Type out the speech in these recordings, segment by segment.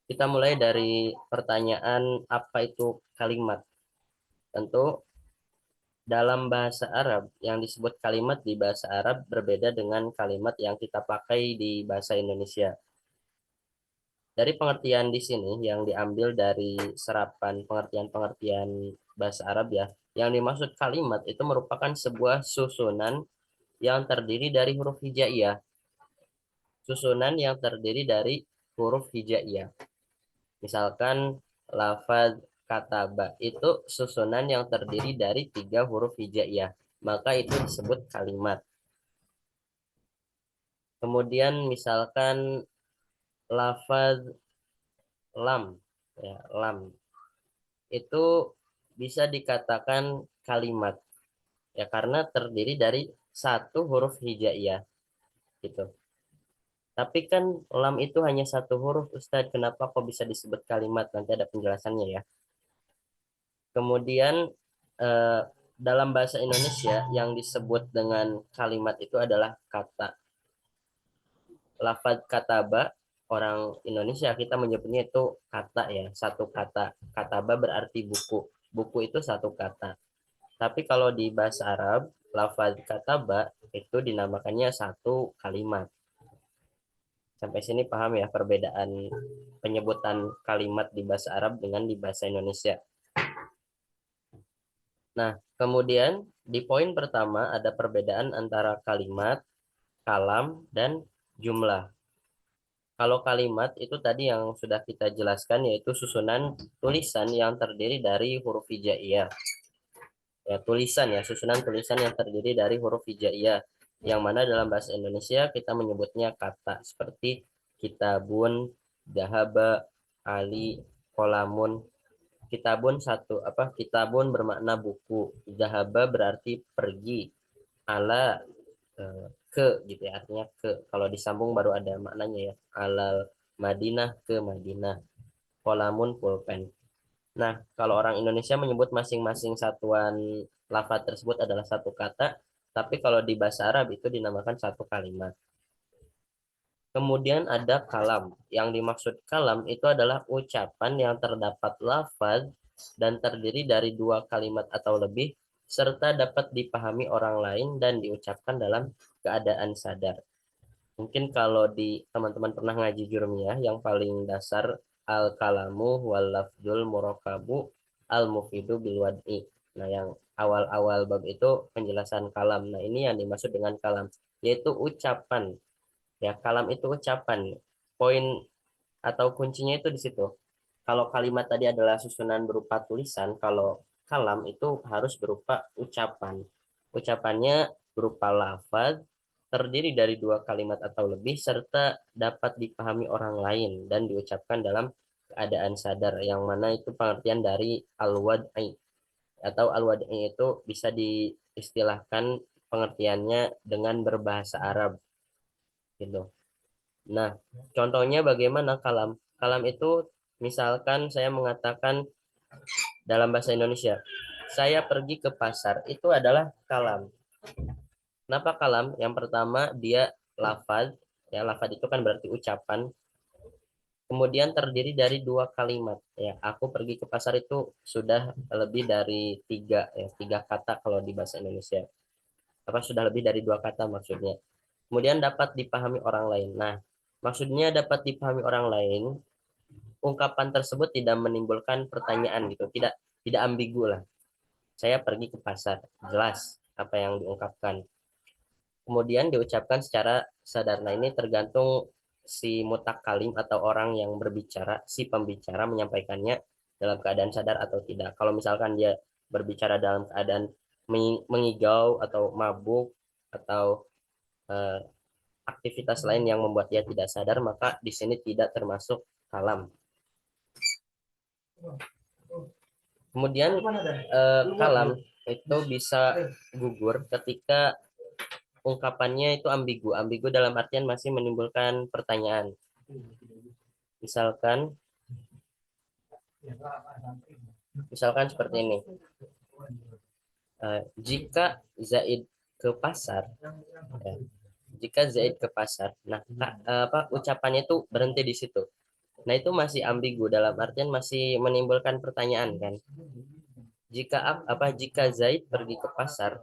Kita mulai dari pertanyaan apa itu kalimat. Tentu dalam bahasa Arab yang disebut kalimat di bahasa Arab berbeda dengan kalimat yang kita pakai di bahasa Indonesia. Dari pengertian di sini yang diambil dari serapan pengertian-pengertian bahasa Arab ya, yang dimaksud kalimat itu merupakan sebuah susunan yang terdiri dari huruf hijaiyah. Susunan yang terdiri dari huruf hijaiyah. Misalkan lafaz kataba itu susunan yang terdiri dari 3 huruf hijaiyah, maka itu disebut kalimat. Kemudian misalkan lafaz lam, ya, lam itu bisa dikatakan kalimat, ya karena terdiri dari 1 huruf hijaiyah gitu. Tapi kan lam itu hanya 1 huruf, Ustadz. Kenapa kok bisa disebut kalimat? Nanti ada penjelasannya ya. Kemudian eh, dalam bahasa Indonesia yang disebut dengan kalimat itu adalah kata. Lafaz kataba, orang Indonesia kita menyebutnya itu kata ya, 1 kata. Kataba berarti buku. Buku itu 1 kata. Tapi kalau di bahasa Arab, lafaz kataba itu dinamakannya 1 kalimat. Sampai sini paham ya perbedaan penyebutan kalimat di bahasa Arab dengan di bahasa Indonesia. Nah, kemudian di poin pertama ada perbedaan antara kalimat, kalam, dan jumlah. Kalau kalimat itu tadi yang sudah kita jelaskan yaitu susunan tulisan yang terdiri dari huruf hijaiyah. Ya, tulisan ya, susunan tulisan yang terdiri dari huruf hijaiyah. Yang mana dalam bahasa Indonesia kita menyebutnya kata seperti kitabun, dahaba, ali, kolamun. Kitabun kitabun bermakna buku, dahaba berarti pergi, ala ke gitu ya, artinya ke. Kalau disambung baru ada maknanya ya, alal Madinah, ke Madinah. Kolamun pulpen. Nah, kalau orang Indonesia menyebut masing-masing satuan lafaz tersebut adalah 1 kata, tapi kalau di bahasa Arab itu dinamakan 1 kalimat. Kemudian ada kalam. Yang dimaksud kalam itu adalah ucapan yang terdapat lafaz dan terdiri dari 2 kalimat atau lebih, serta dapat dipahami orang lain dan diucapkan dalam keadaan sadar. Mungkin kalau di teman-teman pernah ngaji jurumiyah yang paling dasar al kalamu wal lafzul murakabu al mufidu bil wad'i. Nah, yang awal-awal bab itu penjelasan kalam. Nah, ini yang dimaksud dengan kalam, yaitu ucapan. Ya, kalam itu ucapan. Poin atau kuncinya itu di situ. Kalau kalimat tadi adalah susunan berupa tulisan, kalau kalam itu harus berupa ucapan. Ucapannya berupa lafaz, terdiri dari 2 kalimat atau lebih, serta dapat dipahami orang lain dan diucapkan dalam keadaan sadar, yang mana itu pengertian dari al-wad'i. Atau al-wad'i itu bisa diistilahkan pengertiannya dengan berbahasa Arab gitu. Nah, contohnya bagaimana kalam? Kalam itu misalkan saya mengatakan dalam bahasa Indonesia, saya pergi ke pasar, itu adalah kalam. Kenapa kalam? Yang pertama dia lafaz, ya lafaz itu kan berarti ucapan. Kemudian terdiri dari 2 kalimat. Ya, aku pergi ke pasar itu sudah lebih dari 3 kata kalau di bahasa Indonesia. Apa sudah lebih dari 2 kata maksudnya. Kemudian dapat dipahami orang lain. Nah, maksudnya dapat dipahami orang lain, ungkapan tersebut tidak menimbulkan pertanyaan gitu, tidak ambigu lah. Saya pergi ke pasar, jelas apa yang diungkapkan. Kemudian diucapkan secara sadar. Nah, ini tergantung si mutakalim atau orang yang berbicara, si pembicara menyampaikannya dalam keadaan sadar atau tidak. Kalau misalkan dia berbicara dalam keadaan mengigau atau mabuk atau eh, aktivitas lain yang membuat dia tidak sadar, maka di sini tidak termasuk kalam. Kemudian kalam itu bisa gugur ketika ungkapannya itu ambigu. Ambigu dalam artian masih menimbulkan pertanyaan. Misalkan, misalkan seperti ini. Jika Zaid ke pasar, ya, jika Zaid ke pasar, nah ucapannya itu berhenti di situ. Nah, itu masih ambigu dalam artian masih menimbulkan pertanyaan kan. Jika Zaid pergi ke pasar,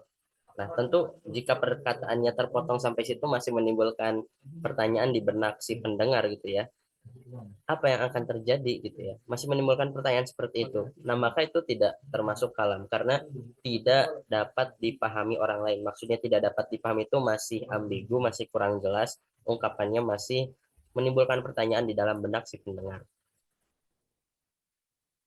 nah tentu jika perkataannya terpotong sampai situ masih menimbulkan pertanyaan di benak si pendengar gitu ya. Apa yang akan terjadi gitu ya, masih menimbulkan pertanyaan seperti itu. Nah, maka itu tidak termasuk kalam karena tidak dapat dipahami orang lain. Maksudnya tidak dapat dipahami itu masih ambigu, masih kurang jelas, ungkapannya masih menimbulkan pertanyaan di dalam benak si pendengar.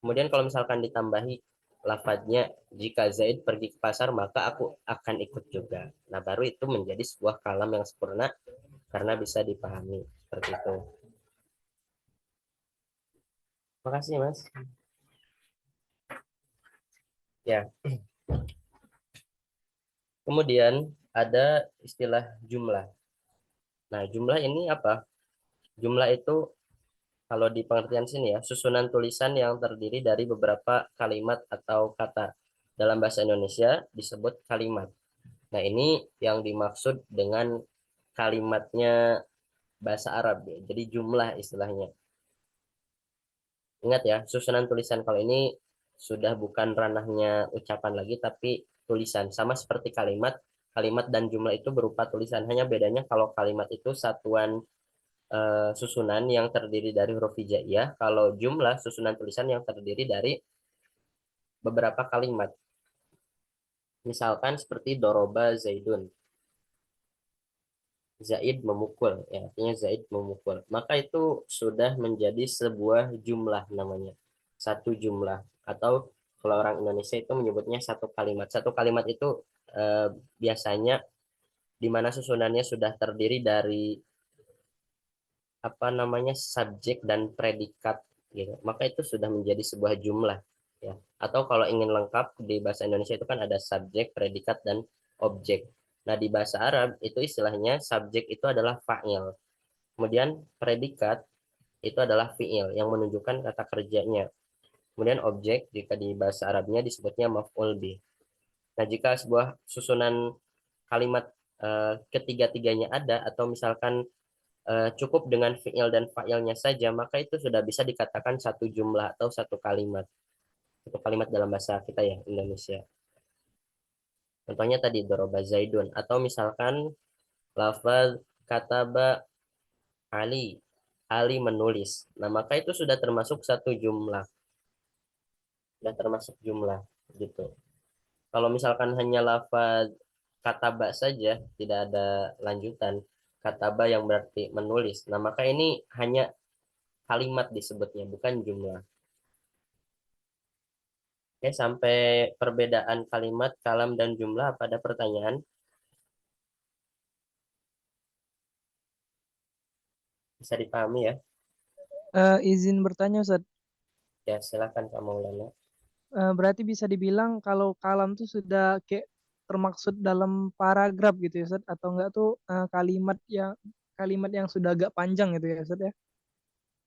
Kemudian kalau misalkan ditambahi lafadznya, jika Zaid pergi ke pasar maka aku akan ikut juga, nah baru itu menjadi sebuah kalam yang sempurna karena bisa dipahami seperti itu. Makasih Mas. Ya, kemudian ada istilah jumlah. Nah, jumlah ini apa? Jumlah itu kalau di pengertian sini ya, susunan tulisan yang terdiri dari beberapa kalimat atau kata. Dalam bahasa Indonesia disebut kalimat. Nah, ini yang dimaksud dengan kalimatnya bahasa Arab ya. Jadi jumlah istilahnya. Ingat ya, susunan tulisan kalau ini sudah bukan ranahnya ucapan lagi, tapi tulisan. Sama seperti kalimat, kalimat dan jumlah itu berupa tulisan. Hanya bedanya kalau kalimat itu satuan susunan yang terdiri dari huruf hijaiyah. Kalau jumlah susunan tulisan yang terdiri dari beberapa kalimat. Misalkan seperti doroba Zaidun. Zaid memukul, ya, artinya Zaid memukul. Maka itu sudah menjadi sebuah jumlah namanya. Satu jumlah. Atau kalau orang Indonesia itu menyebutnya satu kalimat. Satu kalimat itu biasanya di mana susunannya sudah terdiri dari apa namanya subjek dan predikat gitu. Maka itu sudah menjadi sebuah jumlah ya. Atau kalau ingin lengkap di bahasa Indonesia itu kan ada subjek, predikat dan objek. Nah, di bahasa Arab itu istilahnya subjek itu adalah fa'il. Kemudian predikat itu adalah fi'il yang menunjukkan kata kerjanya. Kemudian objek jika di bahasa Arabnya disebutnya maf'ul bih. Nah, jika sebuah susunan kalimat ketiga-tiganya ada atau misalkan cukup dengan fiil dan fa'ilnya saja, maka itu sudah bisa dikatakan satu jumlah atau satu kalimat. Satu kalimat dalam bahasa kita ya, Indonesia. Contohnya tadi doroba Zaidun atau misalkan lafaz kataba Ali. Ali menulis. Nah, maka itu sudah termasuk satu jumlah. Sudah termasuk jumlah gitu. Kalau misalkan hanya lafaz kataba saja, tidak ada lanjutan, kataba yang berarti menulis. Nah, maka ini hanya kalimat disebutnya, bukan jumlah. Oke, sampai perbedaan kalimat, kalam, dan jumlah, apa ada pertanyaan? Bisa dipahami ya? Izin bertanya Ustaz. Ya, silakan Pak Maulana. Berarti bisa dibilang kalau kalam tuh sudah kayak termaksud dalam paragraf gitu ya Ustaz, atau enggak tuh kalimat yang sudah agak panjang gitu ya Ustaz ya.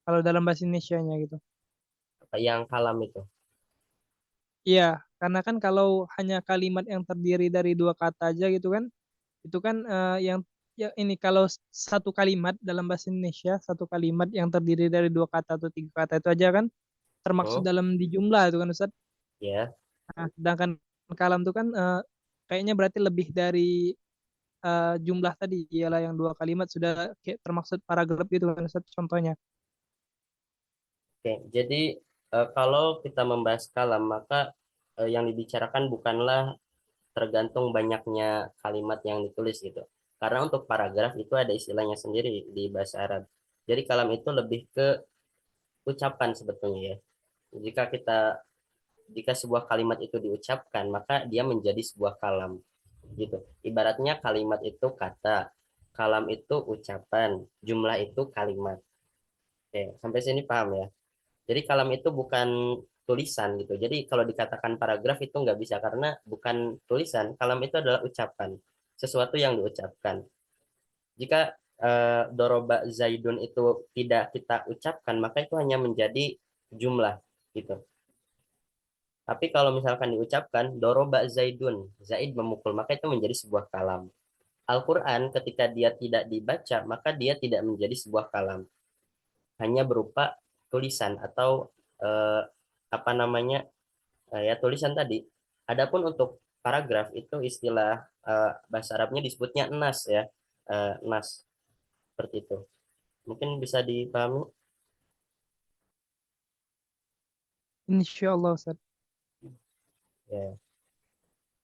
Kalau dalam bahasa Indonesianya gitu. Apa yang kalam itu? Iya, karena kan kalau hanya kalimat yang terdiri dari dua kata aja gitu kan, itu kan yang ya ini kalau satu kalimat dalam bahasa Indonesia, satu kalimat yang terdiri dari dua kata atau tiga kata itu aja kan termaksud Hmm? dalam di jumlah itu kan Ustaz. Ya, Nah, sedangkan kalam itu kan kayaknya berarti lebih dari jumlah tadi, ialah yang dua kalimat sudah kayak termaksud paragraf gitu kan Ustaz, contohnya. oke. Jadi, kalau kita membahas kalam, maka yang dibicarakan bukanlah tergantung banyaknya kalimat yang ditulis gitu. Karena untuk paragraf itu ada istilahnya sendiri di bahasa Arab. Jadi kalam itu lebih ke ucapan sebetulnya ya. Jika kita jika sebuah kalimat itu diucapkan, maka dia menjadi sebuah kalam gitu. Ibaratnya kalimat itu kata, kalam itu ucapan, jumlah itu kalimat. Oke, sampai sini paham ya. Jadi kalam itu bukan tulisan gitu. Jadi kalau dikatakan paragraf itu nggak bisa karena bukan tulisan. Kalam itu adalah ucapan, sesuatu yang diucapkan. Jika doroba Zaidun itu tidak kita ucapkan, maka itu hanya menjadi jumlah gitu. Tapi kalau misalkan diucapkan doroba Zaidun, Zaid memukul, maka itu menjadi sebuah kalam. Al-Quran ketika dia tidak dibaca, maka dia tidak menjadi sebuah kalam. Hanya berupa tulisan atau apa namanya ya tulisan tadi. Adapun untuk paragraf itu istilah bahasa Arabnya disebutnya nas ya, nas seperti itu. Mungkin bisa dipahami. Insya Allah Ustaz. Ya.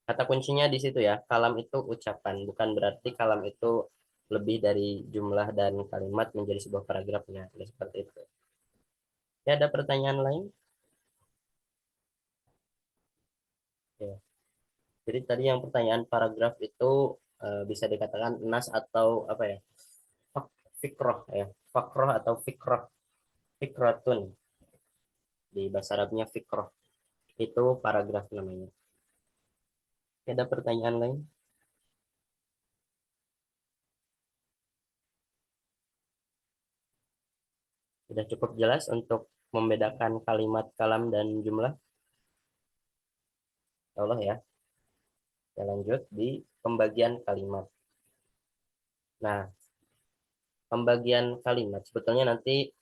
Kata kuncinya di situ ya. Kalam itu ucapan, bukan berarti kalam itu lebih dari jumlah dan kalimat menjadi sebuah paragrafnya. Ya, seperti itu. Ya, ada pertanyaan lain? Ya. Jadi tadi yang pertanyaan paragraf itu bisa dikatakan nas atau apa ya? Fikroh ya. Fakroh atau fikroh. Fikratun. Di bahasa Arabnya fikroh. Itu paragraf namanya. Ada pertanyaan lain? Sudah cukup jelas untuk membedakan kalimat kalam dan jumlah. Ya Allah ya. Kita lanjut di pembagian kalimat. Nah, pembagian kalimat sebetulnya nanti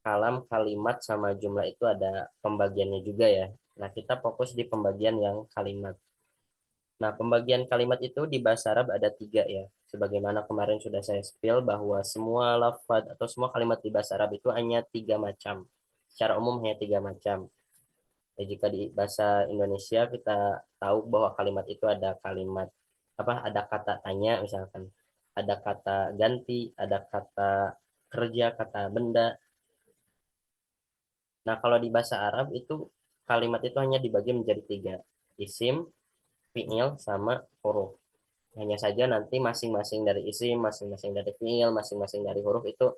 kalam, kalimat sama jumlah itu ada pembagiannya juga ya. Nah, kita fokus di pembagian yang kalimat. Nah, pembagian kalimat itu di bahasa Arab ada tiga ya. Sebagaimana kemarin sudah saya spill bahwa semua lafaz atau semua kalimat di bahasa Arab itu hanya tiga macam. Secara umum hanya tiga macam. Ya, jika di bahasa Indonesia kita tahu bahwa kalimat itu ada kalimat apa? Ada kata tanya misalkan, ada kata ganti, ada kata kerja, kata benda. Nah, kalau di bahasa Arab itu kalimat itu hanya dibagi menjadi tiga, isim, fiil, sama huruf. Hanya saja nanti masing-masing dari isim, masing-masing dari fiil, masing-masing dari huruf itu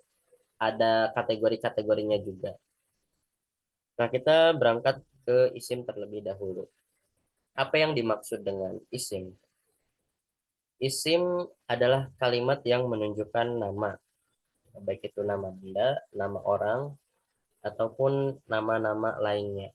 ada kategori-kategorinya juga. Nah, kita berangkat ke isim terlebih dahulu. Apa yang dimaksud dengan isim? Isim adalah kalimat yang menunjukkan nama, baik itu nama benda, nama orang, ataupun nama-nama lainnya.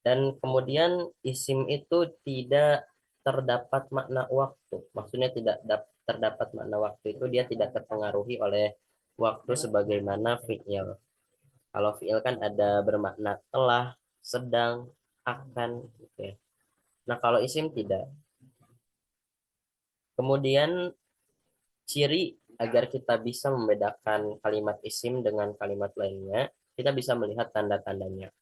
Dan kemudian isim itu tidak terdapat makna waktu. Maksudnya tidak terdapat makna waktu itu dia tidak terpengaruhi oleh waktu sebagaimana fi'il. Kalau fi'il kan ada bermakna telah, sedang, akan gitu ya. Nah, kalau isim tidak. Kemudian ciri agar kita bisa membedakan kalimat isim dengan kalimat lainnya, kita bisa melihat tanda-tandanya.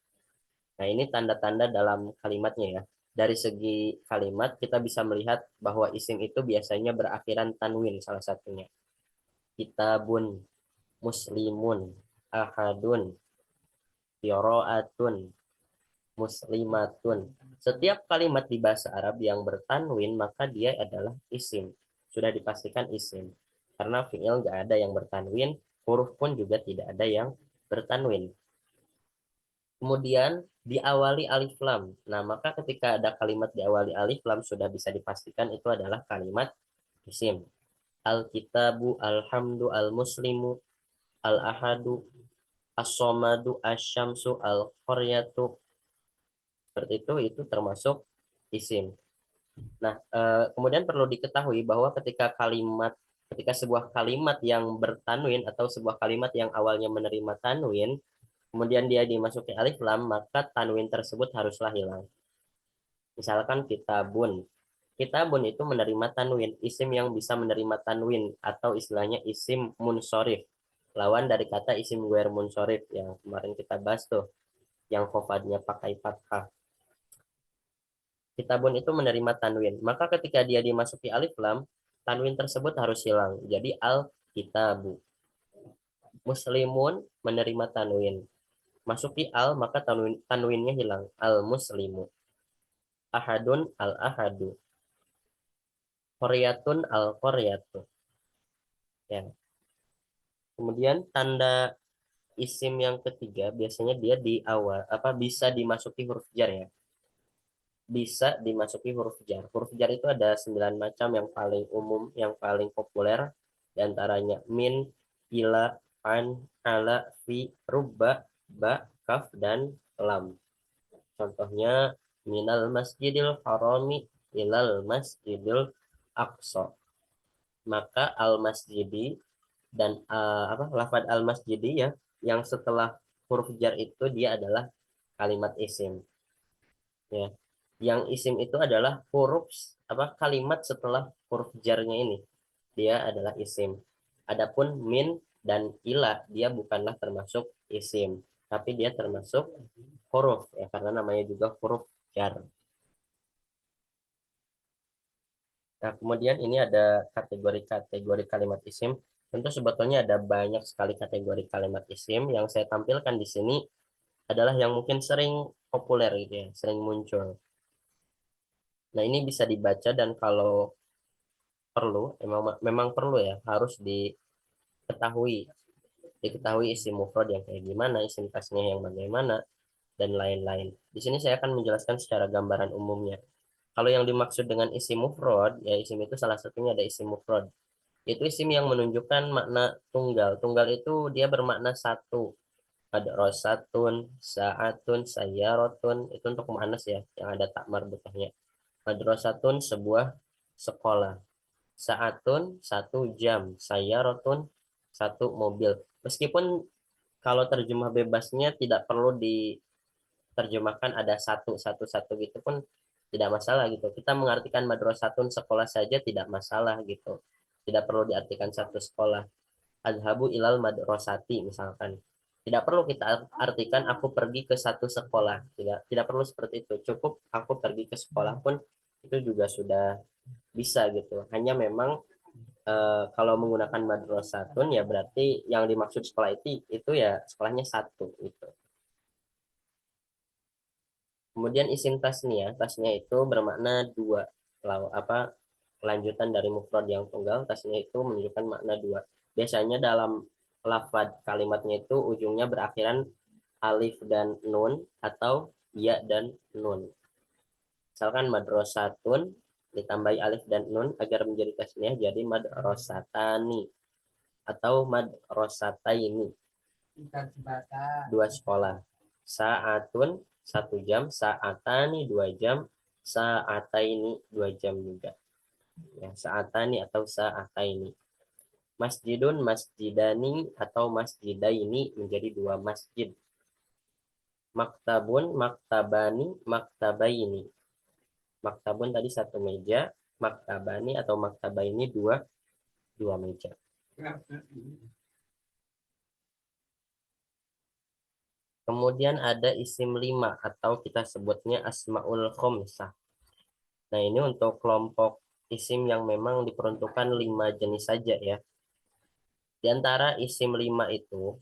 Nah, ini tanda-tanda dalam kalimatnya ya. Dari segi kalimat, kita bisa melihat bahwa isim itu biasanya berakhiran tanwin salah satunya. Kitabun, muslimun, ahadun, qiraatun, muslimatun. Setiap kalimat di bahasa Arab yang bertanwin, maka dia adalah isim. Sudah dipastikan isim. Karena fi'il nggak ada yang bertanwin, huruf pun juga tidak ada yang bertanwin. Kemudian diawali alif lam. Nah, maka ketika ada kalimat diawali alif lam sudah bisa dipastikan itu adalah kalimat isim. Al-kitabu, alhamdu, al-muslimu, al-ahadu, as-somadu, asyamsu, al-qaryatu. Seperti itu termasuk isim. Nah, kemudian perlu diketahui bahwa ketika sebuah kalimat yang bertanwin atau sebuah kalimat yang awalnya menerima tanwin, kemudian dia dimasuki alif lam, maka tanwin tersebut haruslah hilang. Misalkan kitabun. Kitabun itu menerima tanwin, isim yang bisa menerima tanwin atau istilahnya isim munsorif. Lawan dari kata isim guer munsorif yang kemarin kita bahas tuh, yang kofadnya pakai fathah. Kitabun itu menerima tanwin. Maka ketika dia dimasuki alif lam, tanwin tersebut harus hilang. Jadi al kitabu. Muslimun menerima tanwin. Masuki al maka tanwinnya hilang. Al muslimu. Ahadun al ahadu. Koryatun al koryatu. Ya. Kemudian tanda isim yang ketiga biasanya dia di awal apa bisa dimasuki huruf jar ya. Bisa dimasuki huruf jar. Huruf jar itu ada 9 macam yang paling umum, yang paling populer diantaranya min, ila, an, ala, fi, rubba, ba, kaf, dan lam. Contohnya minal masjidil harami ilal masjidil aqsa. Maka al masjidi dan apa lafaz al masjidi ya yang setelah huruf jar itu dia adalah kalimat isim. Ya. Yang isim itu adalah huruf kalimat setelah huruf jarnya ini. Dia adalah isim. Adapun min dan ila dia bukanlah termasuk isim, tapi dia termasuk huruf ya karena namanya juga huruf jar. Nah, kemudian ini ada kategori-kategori kalimat isim. Tentu sebetulnya ada banyak sekali kategori kalimat isim yang saya tampilkan di sini adalah yang mungkin sering populer gitu ya, sering muncul. Nah, ini bisa dibaca dan kalau perlu, memang perlu ya, harus diketahui isim mufrad yang kayak gimana, isim tasnya yang bagaimana, dan lain-lain. Di sini saya akan menjelaskan secara gambaran umumnya. Kalau yang dimaksud dengan isim mufrad, ya isim itu salah satunya ada isim mufrad. Itu isim yang menunjukkan makna tunggal. Tunggal itu dia bermakna satu. Ada rosatun, saatun, sayarotun. Itu untuk muannas ya, yang ada tak marbutahnya. Madrasatun sebuah sekolah. Saatun satu jam. Sayarotun satu mobil. Meskipun kalau terjemah bebasnya tidak perlu diterjemahkan ada satu satu satu gitu pun tidak masalah gitu. Kita mengartikan madrasatun sekolah saja tidak masalah gitu. Tidak perlu diartikan satu sekolah. Adhabu ilal madrasati misalkan. Tidak perlu kita artikan aku pergi ke satu sekolah. Tidak perlu seperti itu. Cukup aku pergi ke sekolah pun itu juga sudah bisa gitu. Hanya memang kalau menggunakan madrasatun ya berarti yang dimaksud sekolah itu ya sekolahnya satu gitu. Kemudian isim tasnya itu bermakna dua. Lalu lanjutan dari mufrad yang tunggal, tasnya itu menunjukkan makna dua. Biasanya dalam lafaz kalimatnya itu ujungnya berakhiran alif dan nun atau ya dan nun. Misalkan madrasatun ditambahi alif dan nun agar menjadi tasniah jadi madrasatani atau madrasataini dua sekolah. Saatun satu jam, saatani dua jam, saataini dua jam juga. Ya, saatani atau saataini. Masjidun, masjidani atau masjidaini menjadi dua masjid. Maktabun, maktabani, maktabaini. Maktabun tadi satu meja, maktabani atau maktabaini dua meja. Kemudian ada isim lima atau kita sebutnya asmaul khomsah. Nah, ini untuk kelompok isim yang memang diperuntukkan 5 jenis saja ya. Di antara isim 5 itu,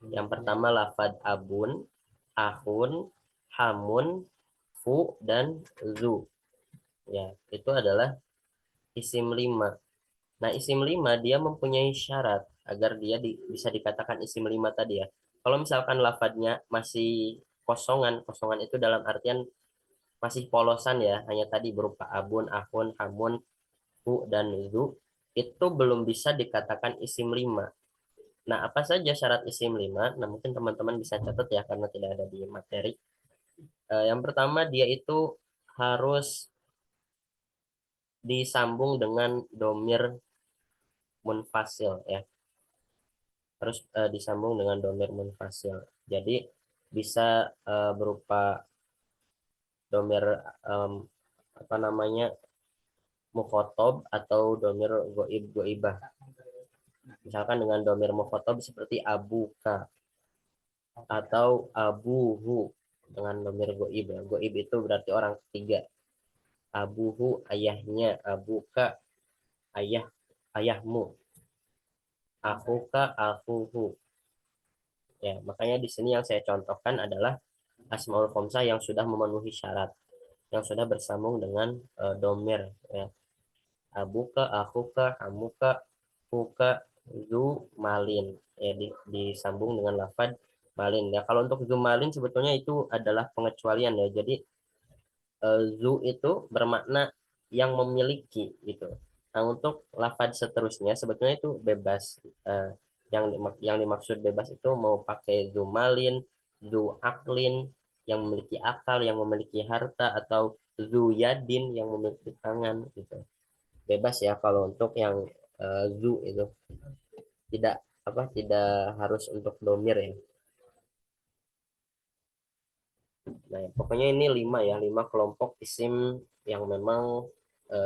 yang pertama lafad abun, ahun, hamun, fu, dan zu. Ya, itu adalah isim 5. Nah, isim 5 dia mempunyai syarat agar dia bisa dikatakan isim 5 tadi ya. Kalau misalkan lafadnya masih kosongan, kosongan itu dalam artian masih polosan ya, hanya tadi berupa abun, ahun, hamun, fu, dan zu, itu belum bisa dikatakan isim 5. Nah, apa saja syarat isim 5? Nah, mungkin teman-teman bisa catat ya, karena tidak ada di materi. Yang pertama, dia itu harus disambung dengan domir munfasil ya. Harus disambung dengan domir munfasil. Jadi, bisa berupa domir apa namanya mukhotob atau domir goibah. Misalkan dengan domir mukhotob seperti abuka atau abuhu dengan domir goib ya. Goib itu berarti orang ketiga. Abuhu ayahnya, abuka ayah ayahmu, akuka akuhu. Ya, makanya di sini yang saya contohkan adalah asmaul khamsah yang sudah memenuhi syarat, yang sudah bersambung dengan domir ya. Abuka, akuka, amuka, fuka, zu, malin. Ya, disambung dengan lafad malin. Ya, kalau untuk zu malin sebetulnya itu adalah pengecualian ya. Jadi zu itu bermakna yang memiliki gitu. Nah, untuk lafad seterusnya sebetulnya itu bebas. Yang dimaksud bebas itu mau pakai zu malin, zu aklin, yang memiliki akal, yang memiliki harta, atau zu yadin yang memiliki tangan gitu. Bebas ya kalau untuk yang zu itu tidak tidak harus untuk domir ya. Nah, pokoknya ini 5 ya, 5 kelompok isim yang memang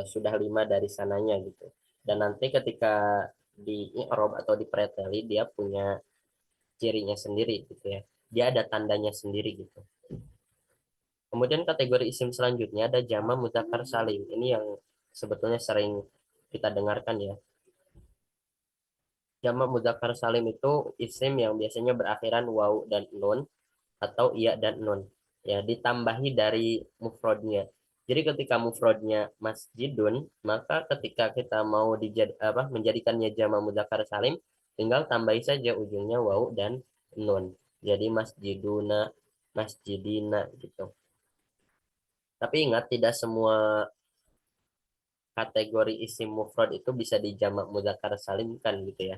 sudah 5 dari sananya gitu. Dan nanti ketika di i'rab atau dipreteli dia punya cirinya sendiri gitu ya. Dia ada tandanya sendiri gitu. Kemudian kategori isim selanjutnya ada jama mudzakkar salim. Ini yang sebetulnya sering kita dengarkan ya. Jama mudzakkar salim itu isim yang biasanya berakhiran waw dan nun atau iya dan nun. Ya, ditambahi dari mufrodnya. Jadi ketika mufrodnya masjidun, maka ketika kita mau menjadikannya jama mudzakkar salim, tinggal tambahi saja ujungnya waw dan nun. Jadi masjiduna, masjidina gitu. Tapi ingat tidak semua kategori isim mufrad itu bisa dijamak mudzakkar salim kan gitu ya.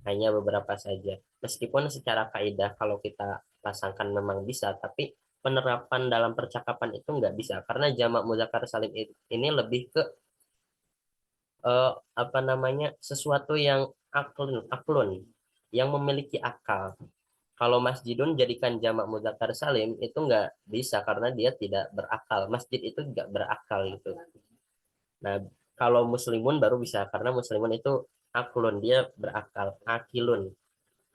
Hanya beberapa saja. Meskipun secara kaidah kalau kita pasangkan memang bisa, tapi penerapan dalam percakapan itu nggak bisa karena jamak mudzakkar salim ini lebih ke apa namanya sesuatu yang aklun yang memiliki akal. Kalau masjidun jadikan jamak mudzakkar salim itu nggak bisa karena dia tidak berakal. Masjid itu nggak berakal gitu. Nah, kalau muslimun baru bisa karena muslimun itu aklun, dia berakal, akilun.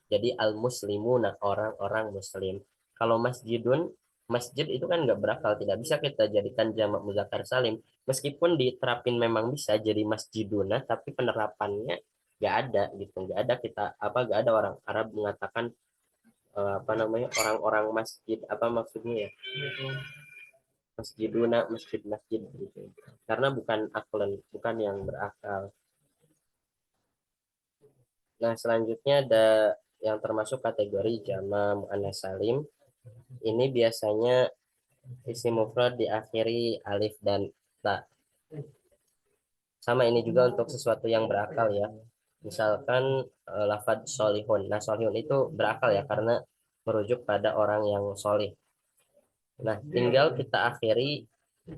Jadi al muslimuna orang-orang muslim. Kalau masjidun, masjid itu kan nggak berakal, tidak bisa kita jadikan jamak mudzakkar salim. Meskipun diterapin memang bisa jadi masjiduna, tapi penerapannya nggak ada gitu, nggak ada kita nggak ada orang Arab mengatakan apa namanya orang-orang masjid apa maksudnya ya masjiduna masjid-masjid gitu karena bukan aklen bukan yang berakal. Nah, selanjutnya ada yang termasuk kategori jama muannas salim. Ini biasanya isim mufrad diakhiri alif dan ta. Sama ini juga untuk sesuatu yang berakal ya. Misalkan lafadz solihun. Nah, solihun itu berakal ya karena merujuk pada orang yang solih. Nah, tinggal kita akhiri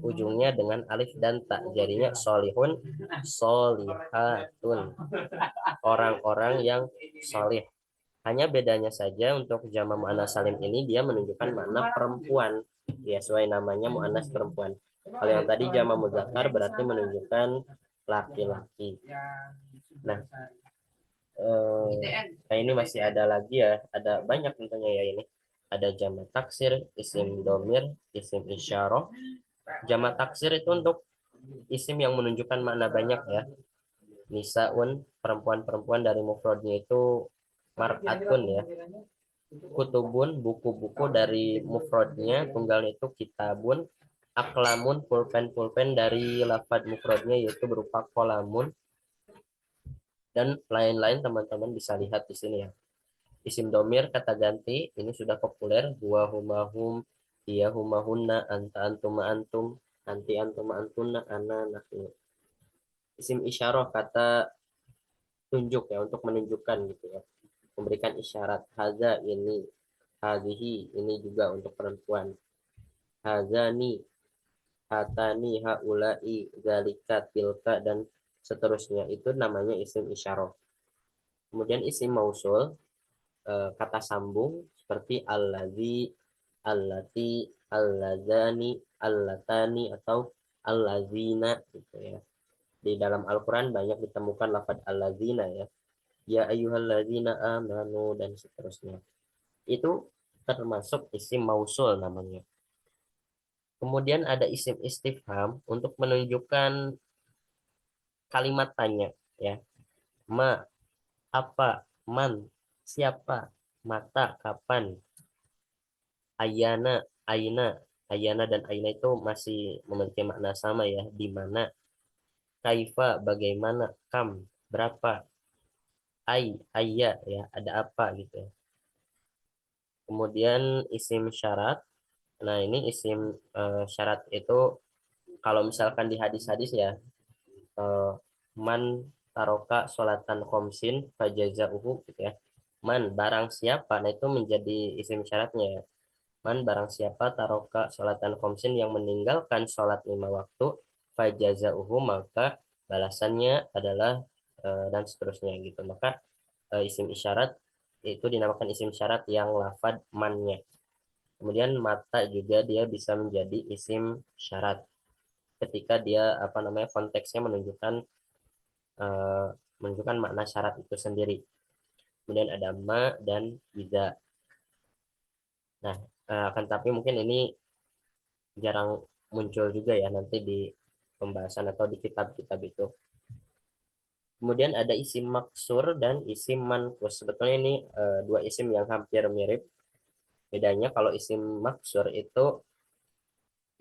ujungnya dengan alif dan ta. Jadinya solihun, solihatun. Orang-orang yang solih. Hanya bedanya saja untuk jama muannas salim ini dia menunjukkan makna perempuan. Ya, sesuai namanya muannas perempuan. Kalau yang tadi jama mudzakkar berarti menunjukkan laki-laki. Nah, ini masih ada lagi ya, ada banyak tentunya ya ini. Ada jama taksir, isim domir, isim isyarah. Jama taksir itu untuk isim yang menunjukkan makna banyak ya. Nisaun, perempuan-perempuan dari mufradnya itu mar'atun ya. Kutubun, buku-buku dari mufradnya tunggalnya itu kitabun. Aklamun, pulpen-pulpen dari lafad mufradnya yaitu berupa kolamun dan lain-lain teman-teman bisa lihat di sini ya. Isim domir kata ganti ini sudah populer huwa humahum iya humahunna anta antuma antum anti antuma antuna ana nahnu. Isim isyarah kata tunjuk ya untuk menunjukkan gitu ya. Memberikan isyarat haza ini hadhihi ini juga untuk perempuan. Hazani hatani haulai zalika tilka dan seterusnya itu namanya isim isyarah. Kemudian isim mausul kata sambung seperti allazi, allati, allazani, allatani atau allazina gitu ya. Di dalam Al-Qur'an banyak ditemukan lafaz allazina ya. Ya ayyuhallazina amanu dan seterusnya. Itu termasuk isim mausul namanya. Kemudian ada isim istifham untuk menunjukkan kalimat tanya ya. Ma, apa, man, siapa, mata, kapan, ayana, aina, ayana dan aina itu masih memiliki makna sama ya, di mana, kaifa, bagaimana, kam, berapa, ayya ya, ada apa gitu ya. Kemudian isim syarat. Nah, ini isim syarat itu kalau misalkan di hadis-hadis ya, eh, man taroka sholatan khomsin fajazauhu gitu ya. Man barang siapa, nah itu menjadi isim syaratnya ya. Man barang siapa taroka sholatan khomsin yang meninggalkan sholat 5 waktu fajazauhu maka balasannya adalah dan seterusnya gitu. Maka isim isyarat itu dinamakan isim syarat yang lafad mannya. Kemudian mata juga dia bisa menjadi isim syarat ketika dia konteksnya eh, menunjukkan makna syarat itu sendiri. Kemudian ada ma dan iza. Nah, akan tapi mungkin ini jarang muncul juga ya nanti di pembahasan atau di kitab-kitab itu. Kemudian ada isim maksur dan isim mankus. Sebetulnya ini dua isim yang hampir mirip. Bedanya kalau isim maksur itu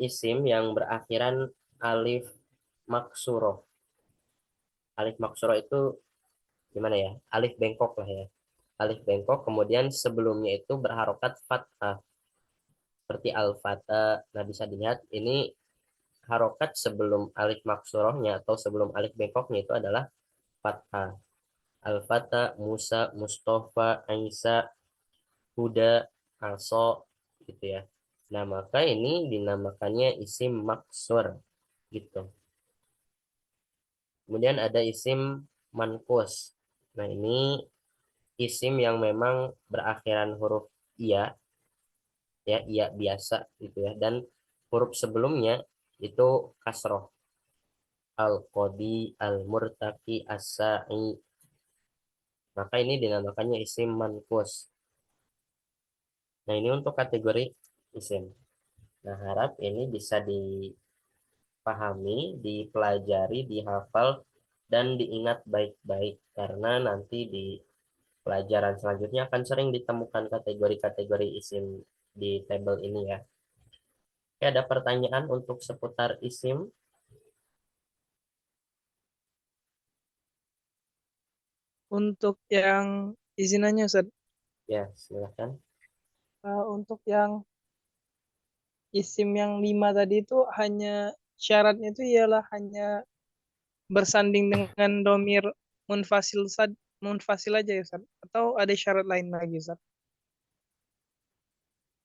isim yang berakhiran alif maksuroh. Alif maksuroh itu gimana ya? Alif bengkok lah ya. Alif bengkok, kemudian sebelumnya itu berharokat fathah. Seperti al-fata. Nah, bisa dilihat ini harokat sebelum alif maksurohnya atau sebelum alif bengkoknya itu adalah fathah. Al-fata, Musa, Mustafa, Aisyah, Huda, Aso, gitu ya. Nah, maka ini dinamakannya isim maksur, gitu. Kemudian ada isim mankus. Nah, ini isim yang memang berakhiran huruf iya, ya, iya biasa, gitu ya. Dan huruf sebelumnya itu kasroh. Al-Qadi, Al-Murtaki, As-Sa'i. Maka ini dinamakannya isim mankus. Nah, ini untuk kategori isim. Nah, harap ini bisa dipahami, dipelajari, dihafal, dan diingat baik-baik. Karena nanti di pelajaran selanjutnya akan sering ditemukan kategori-kategori isim di tabel ini ya. Oke, ada pertanyaan untuk seputar isim? Untuk yang izinannya Ustaz, Ya, silakan. untuk yang isim yang 5 tadi itu hanya syaratnya itu ialah hanya bersanding dengan domir munfasil aja ya Ustaz, atau ada syarat lain lagi Ustaz?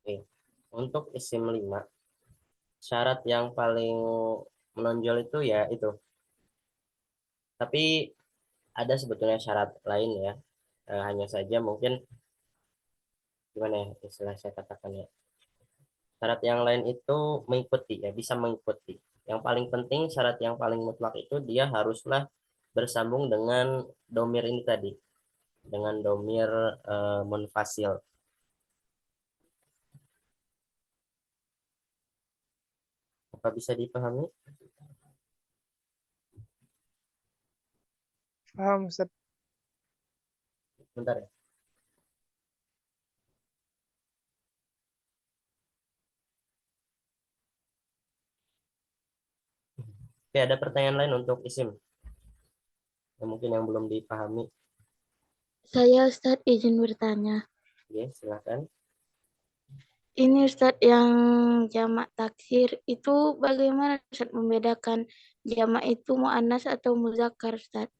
Oke. Untuk isim 5, syarat yang paling menonjol itu ya itu. Tapi ada sebetulnya syarat lain ya. Hanya saja mungkin gimana ya istilah saya katakan ya. Syarat yang lain itu mengikuti ya, bisa mengikuti. Yang paling penting syarat yang paling mutlak itu dia haruslah bersambung dengan domir ini tadi, dengan domir munfasil. Apa bisa dipahami? Paham Ustaz? Bentar ya. Oke, ada pertanyaan lain untuk isim yang mungkin yang belum dipahami. Saya Ustadz izin bertanya. Ya, silakan. Ini Ustadz yang jamak taksir itu bagaimana Ustadz membedakan jamak itu muannas atau muzakkar Ustadz?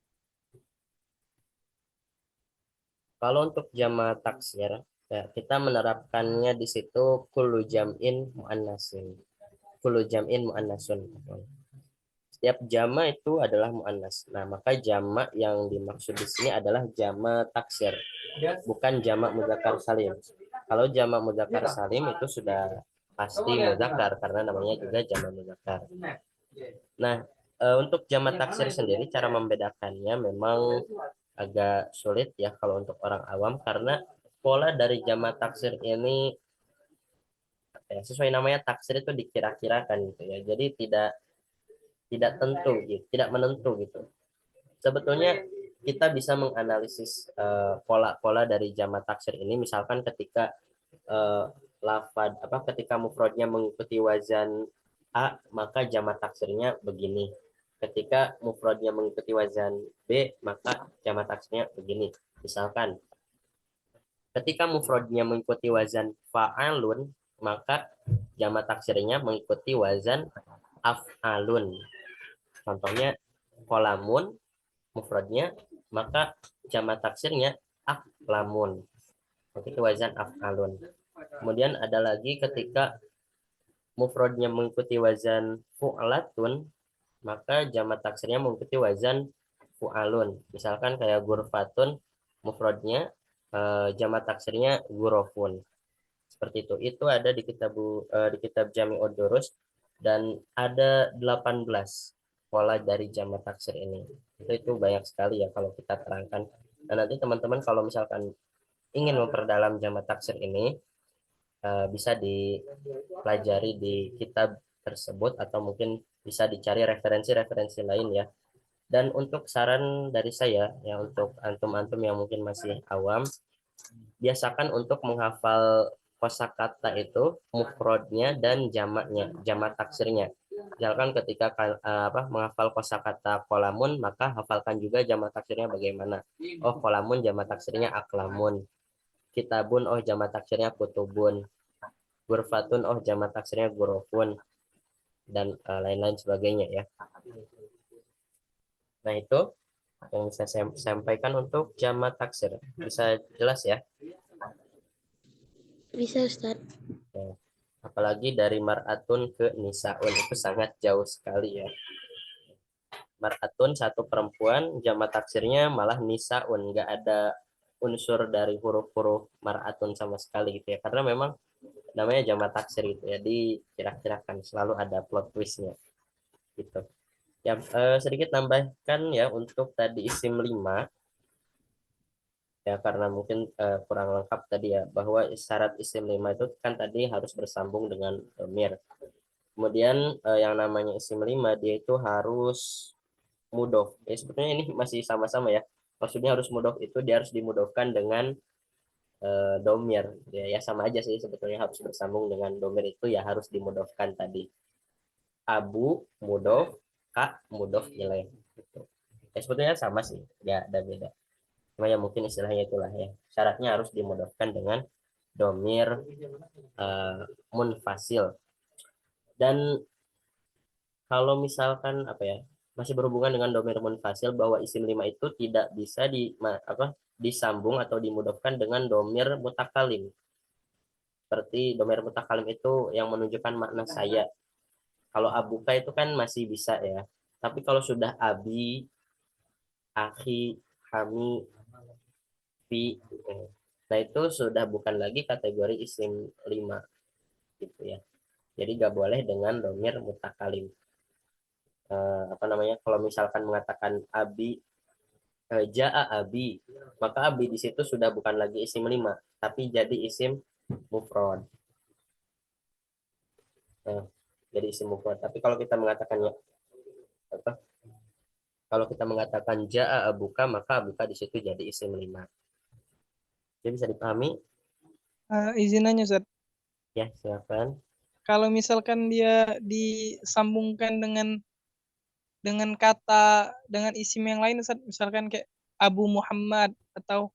Kalau untuk jama taksir, ya, kita menerapkannya di situ kullu jam'in muannasin. Kullu jam'in muannasun. Setiap jama itu adalah muannas. Nah, maka jama yang dimaksud di sini adalah jama taksir, bukan jama muzakkar salim. Kalau jama muzakkar salim itu sudah pasti muzakkar karena namanya juga jama muzakkar. Nah, untuk jama taksir sendiri cara membedakannya memang agak sulit ya kalau untuk orang awam karena pola dari jama taksir ini ya, sesuai namanya taksir itu dikira-kirakan gitu ya. Jadi tidak tidak tentu gitu, tidak menentu gitu. Sebetulnya kita bisa menganalisis pola-pola dari jama taksir ini misalkan ketika uh, lafad ketika mufradnya mengikuti wazan A maka jama taksirnya begini. Ketika mufradnya mengikuti wazan B maka jama taksirnya begini. Misalkan ketika mufradnya mengikuti wazan fa'alun maka jama taksirnya mengikuti wazan af'alun. Contohnya kolamun mufradnya maka jama taksirnya aflamun. Itu wazan af'alun. Kemudian ada lagi ketika mufradnya mengikuti wazan fu'latun maka jama taksirnya mengikuti wazan fu'alun. Misalkan kayak gurfatun mufradnya jama taksirnya gurofun. seperti itu. Itu ada di kitab Jami'ud Durus, dan ada 18 pola dari jamak taksir ini. Itu banyak sekali ya kalau kita terangkan. Dan nanti teman-teman kalau misalkan ingin memperdalam jamak taksir ini, bisa dipelajari di kitab tersebut atau mungkin bisa dicari referensi-referensi lain ya. Dan untuk saran dari saya ya, untuk antum-antum yang mungkin masih awam, biasakan untuk menghafal kosakata itu mufrodnya dan jamaknya, jamak taksirnya. Misalkan ketika menghafal kosakata kolamun, maka hafalkan juga jamak taksirnya bagaimana. Oh, kolamun jamak taksirnya aklamun. Kitabun, oh jamak taksirnya kutubun. Gurfatun, oh jamak taksirnya gurufun, dan lain-lain sebagainya ya. Nah, itu yang bisa saya sampaikan untuk jamak taksir. Bisa jelas ya? Bisa Ustaz. Ya. Apalagi dari mar'atun ke nisaun itu sangat jauh sekali ya. Mar'atun satu perempuan, jamak taksirnya malah nisaun, nggak ada unsur dari huruf-huruf mar'atun sama sekali gitu ya. Karena memang namanya jamak taksir gitu ya, dikira-kirakan selalu ada plot twistnya gitu. Ya, sedikit tambahkan ya untuk tadi isim 5 ya, karena mungkin kurang lengkap tadi ya, bahwa syarat isim 5 itu kan tadi harus bersambung dengan dhamir. Kemudian yang namanya isim 5 dia itu harus mudhof. Ya sebetulnya ini masih sama-sama ya. Maksudnya harus mudhof itu dia harus dimudhofkan dengan domir. Ya sama aja sih sebetulnya, harus bersambung dengan domir itu ya harus dimudhofkan tadi. Abu mudhof, ka mudhof ilaih. Gitu. Ya sebetulnya sama sih, nggak ada beda. Cuma ya mungkin istilahnya itulah ya. Syaratnya harus dimudhofkan dengan domir munfasil. Dan kalau misalkan masih berhubungan dengan domir munfasil, bahwa isim 5 itu tidak bisa disambung atau dimudhofkan dengan domir mutakalim. Seperti domir mutakalim itu yang menunjukkan makna saya. Kalau abuka itu kan masih bisa ya. Tapi kalau sudah abi, akhi, kami, fi, nah itu sudah bukan lagi kategori isim 5 gitu ya. Jadi nggak boleh dengan domir mutakalim. Kalau misalkan mengatakan abi, jaa abi, maka abi di situ sudah bukan lagi isim 5 tapi jadi isim mufrad. Nah, jadi isim mufrad. Tapi kalau kita mengatakannya apa? Kalau kita mengatakan jaa abuka, maka abuka di situ jadi isim 5. Jadi bisa dipahami? Izin nanya Ustaz. Ya, silakan. Kalau misalkan dia disambungkan dengan kata dengan isim yang lain Ustaz, misalkan kayak Abu Muhammad atau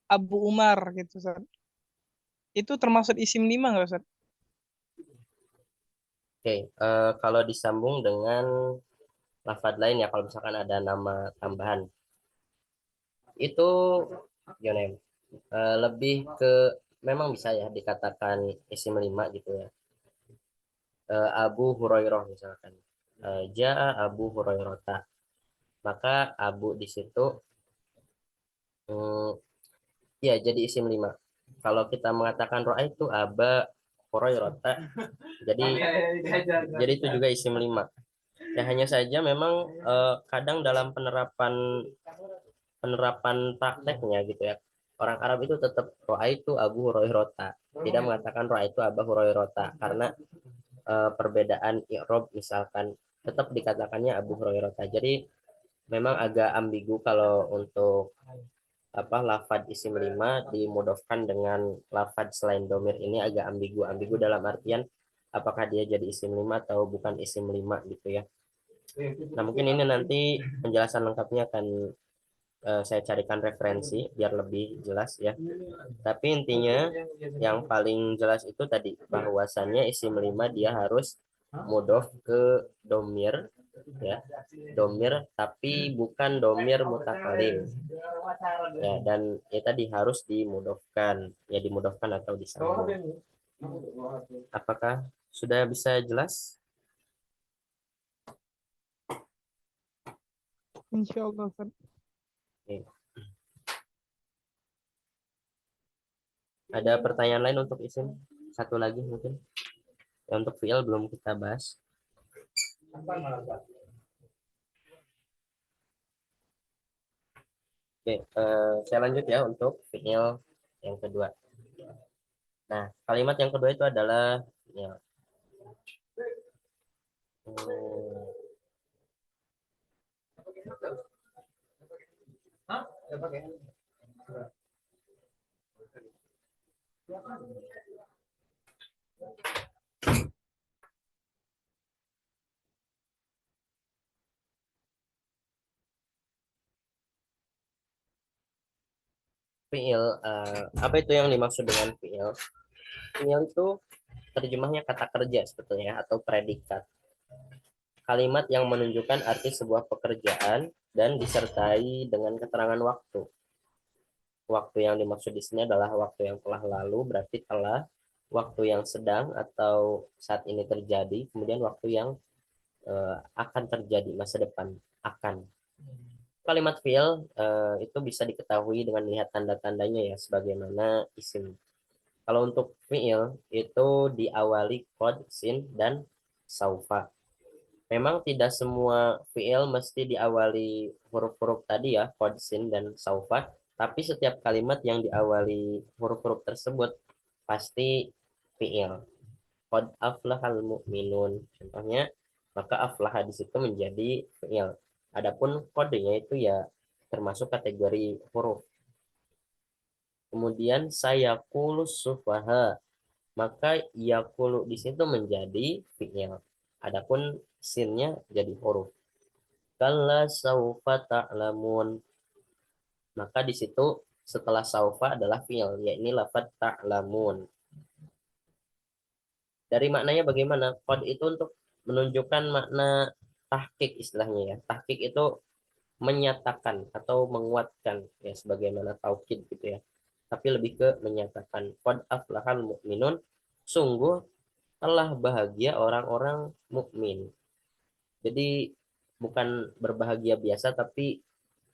Abu Umar gitu Ustaz. Itu termasuk isim 5 nggak Ustaz? Oke, kalau disambung dengan lafadz lain ya, kalau misalkan ada nama tambahan, itu gimana ya? Lebih ke memang bisa ya dikatakan isim 5 gitu ya. Abu Hurairah misalkan. Jaa Abu Hurairah. Maka Abu di situ ya jadi isim 5. Kalau kita mengatakan ro'a itu Aba Hurairah, jadi itu juga isim 5. Ya hanya saja memang kadang dalam penerapan penerapan prakteknya gitu ya, orang Arab itu tetap ro'a itu Abu Hurairah, tidak mengatakan ro'a itu Abu Hurairah, karena perbedaan i'rab misalkan tetap dikatakannya Abu Hurairah. Jadi memang agak ambigu kalau untuk lafadz isim 5 dimudofkan dengan lafadz selain domir, ini agak ambigu dalam artian apakah dia jadi isim 5 atau bukan isim 5 gitu ya. Nah mungkin ini nanti penjelasan lengkapnya akan saya carikan referensi biar lebih jelas ya. Tapi intinya yang paling jelas itu tadi, bahwasannya isim 5 dia harus mudof ke domir ya, domir tapi bukan domir mutakalim ya, dan ya tadi harus dimudofkan atau disambung. Apakah sudah bisa jelas? Insya Allah Ustaz. Oke. Ada pertanyaan lain untuk isim? Satu lagi mungkin. Ya, untuk fi'il belum kita bahas. Oke, saya lanjut ya untuk fi'il yang kedua. Nah, kalimat yang kedua itu adalah ya, fi'il. Apa itu yang dimaksud dengan fi'il? Fi'il itu terjemahnya kata kerja sebetulnya atau predikat. Kalimat yang menunjukkan arti sebuah pekerjaan dan disertai dengan keterangan waktu. Waktu yang dimaksud di sini adalah waktu yang telah lalu, berarti telah, waktu yang sedang atau saat ini terjadi, kemudian waktu yang akan terjadi, masa depan, akan. Kalimat fi'il itu bisa diketahui dengan melihat tanda-tandanya ya, sebagaimana isim. Kalau untuk fi'il itu diawali qad, sin, dan saufa. Memang tidak semua fi'il mesti diawali huruf-huruf tadi ya, qad, sin, dan saufa, tapi setiap kalimat yang diawali huruf-huruf tersebut pasti fi'il. Qad aflahal mu'minun. Contohnya, maka aflaha di situ menjadi fi'il. Adapun kodenya itu ya termasuk kategori huruf. Kemudian saya kulus sufaha, maka yakulu di situ menjadi fi'il. Adapun sinnya jadi huruf. Kalla saufa ta'lamun, maka di situ setelah saufa adalah fi'il, yakni lafaz ta'lamun. Dari maknanya bagaimana? Qad itu untuk menunjukkan makna tahqiq istilahnya ya. Tahqiq itu menyatakan atau menguatkan ya, sebagaimana taukid gitu ya. Tapi lebih ke menyatakan. Qad aflahal mu'minun, sungguh telah bahagia orang-orang mukmin. Jadi bukan berbahagia biasa tapi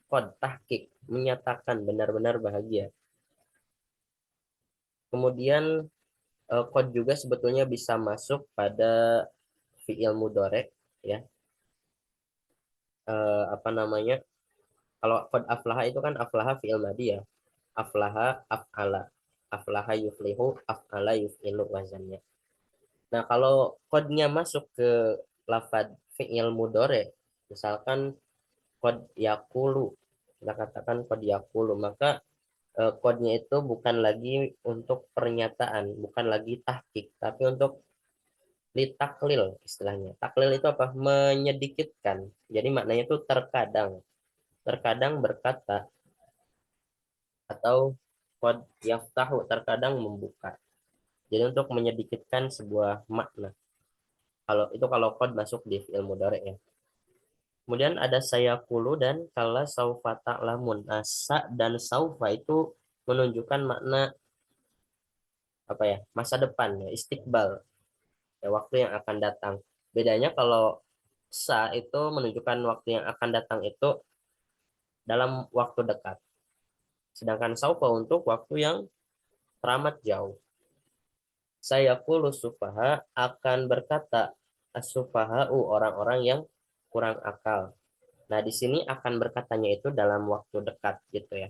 qad tahqiq, menyatakan benar-benar bahagia. Kemudian qad juga sebetulnya bisa masuk pada fi'il mudhari ya. Apa namanya? Kalau qad aflaha itu kan aflaha fi'il madhi ya. Aflaha af'ala. Aflaha yuflihu af'ala yuf'ilu wazannya. Nah, kalau qadnya masuk ke lafaz fi'il mudhari, misalkan qad yaqulu, kita katakan qad yaqulu, maka kodenya itu bukan lagi untuk pernyataan, bukan lagi tahqiq, tapi untuk litaklil istilahnya. Taklil itu apa? Menyedikitkan. Jadi maknanya itu terkadang, terkadang berkata, atau qad yaftahu, terkadang membuka. Jadi untuk menyedikitkan sebuah makna. Kalau qad masuk di fi'il mudhari ya. Kemudian ada sayaqulu dan kala saufa ta'lamun. Nah, sa dan saufa itu menunjukkan makna apa ya? Masa depan ya, istiqbal. Ya, waktu yang akan datang. Bedanya kalau sa itu menunjukkan waktu yang akan datang itu dalam waktu dekat. Sedangkan saufa untuk waktu yang teramat jauh. Sayaqulu sufaha, akan berkata as-sufaha'u, orang-orang yang kurang akal. Nah, di sini akan berkatanya itu dalam waktu dekat gitu ya.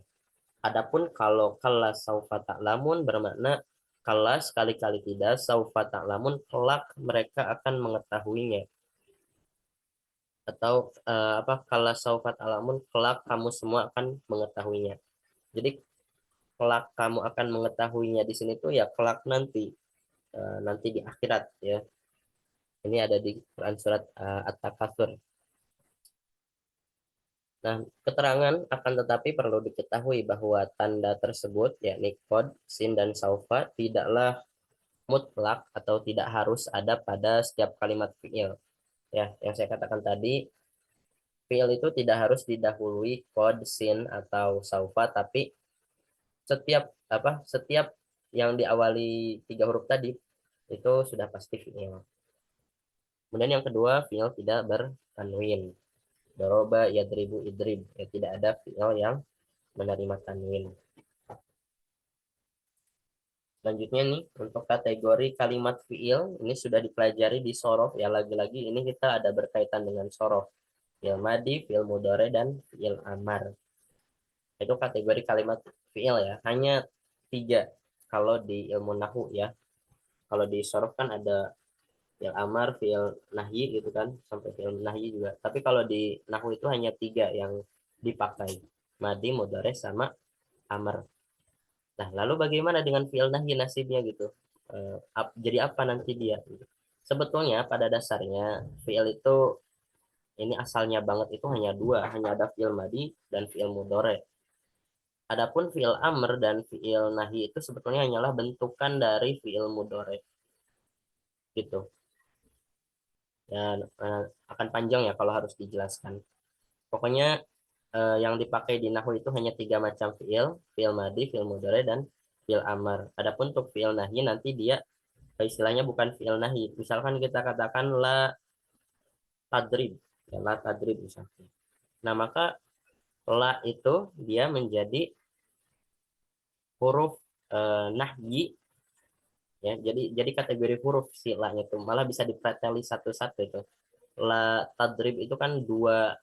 Adapun kalau kala saufa ta'lamun bermakna kala sekali-kali tidak, saufa ta'lamun kelak mereka akan mengetahuinya. Atau apa, kala saufa ta'lamun kelak kamu semua akan mengetahuinya. Jadi kelak kamu akan mengetahuinya di sini tuh ya kelak nanti, nanti di akhirat ya. Ini ada di Quran surat At-Takatsur. Nah, keterangan akan tetapi perlu diketahui bahwa tanda tersebut, yakni qad, sin, dan saufa, tidaklah mutlak atau tidak harus ada pada setiap kalimat fi'il. Ya, yang saya katakan tadi, fi'il itu tidak harus didahului qad, sin, atau saufa, tapi setiap yang diawali 3 huruf tadi itu sudah pasti fi'il. Kemudian yang kedua, fi'il tidak bertanwin. Doroba, yadribu, idrib. Ya, tidak ada fi'il yang menerima tanwin. Selanjutnya nih, untuk kategori kalimat fiil, ini sudah dipelajari di sorof ya, lagi-lagi ini kita ada berkaitan dengan sorof. Fiil madi, fiil mudhari, dan fiil amar. Itu kategori kalimat fiil ya, hanya 3 kalau di ilmu nahu ya. Kalau di sorof kan ada fiil amar, fiil nahyi gitu kan, sampai fiil nahyi juga. Tapi kalau di nahu itu hanya 3 yang dipakai. Madi, mudhari, sama amar. Nah, lalu bagaimana dengan fiil nahyi nasibnya gitu? Jadi apa nanti dia? Sebetulnya pada dasarnya fiil itu ini asalnya banget itu hanya 2, hanya ada fiil madi dan fiil mudhari. Adapun fiil amr dan fiil nahyi itu sebetulnya hanyalah bentukan dari fiil mudhari gitu. Dan akan panjang ya kalau harus dijelaskan. Pokoknya yang dipakai di nahwu itu hanya 3 macam fiil, fiil madi, fiil mudhari, dan fiil amr. Adapun untuk fiil nahyi nanti dia istilahnya bukan fiil nahyi. Misalkan kita katakan la tadrib, ya, la tadrib misalkan. Nah, maka la itu dia menjadi huruf nahyi ya. Jadi kategori huruf si la-nya itu malah bisa dipreteli satu-satu itu. La tadrib itu kan 2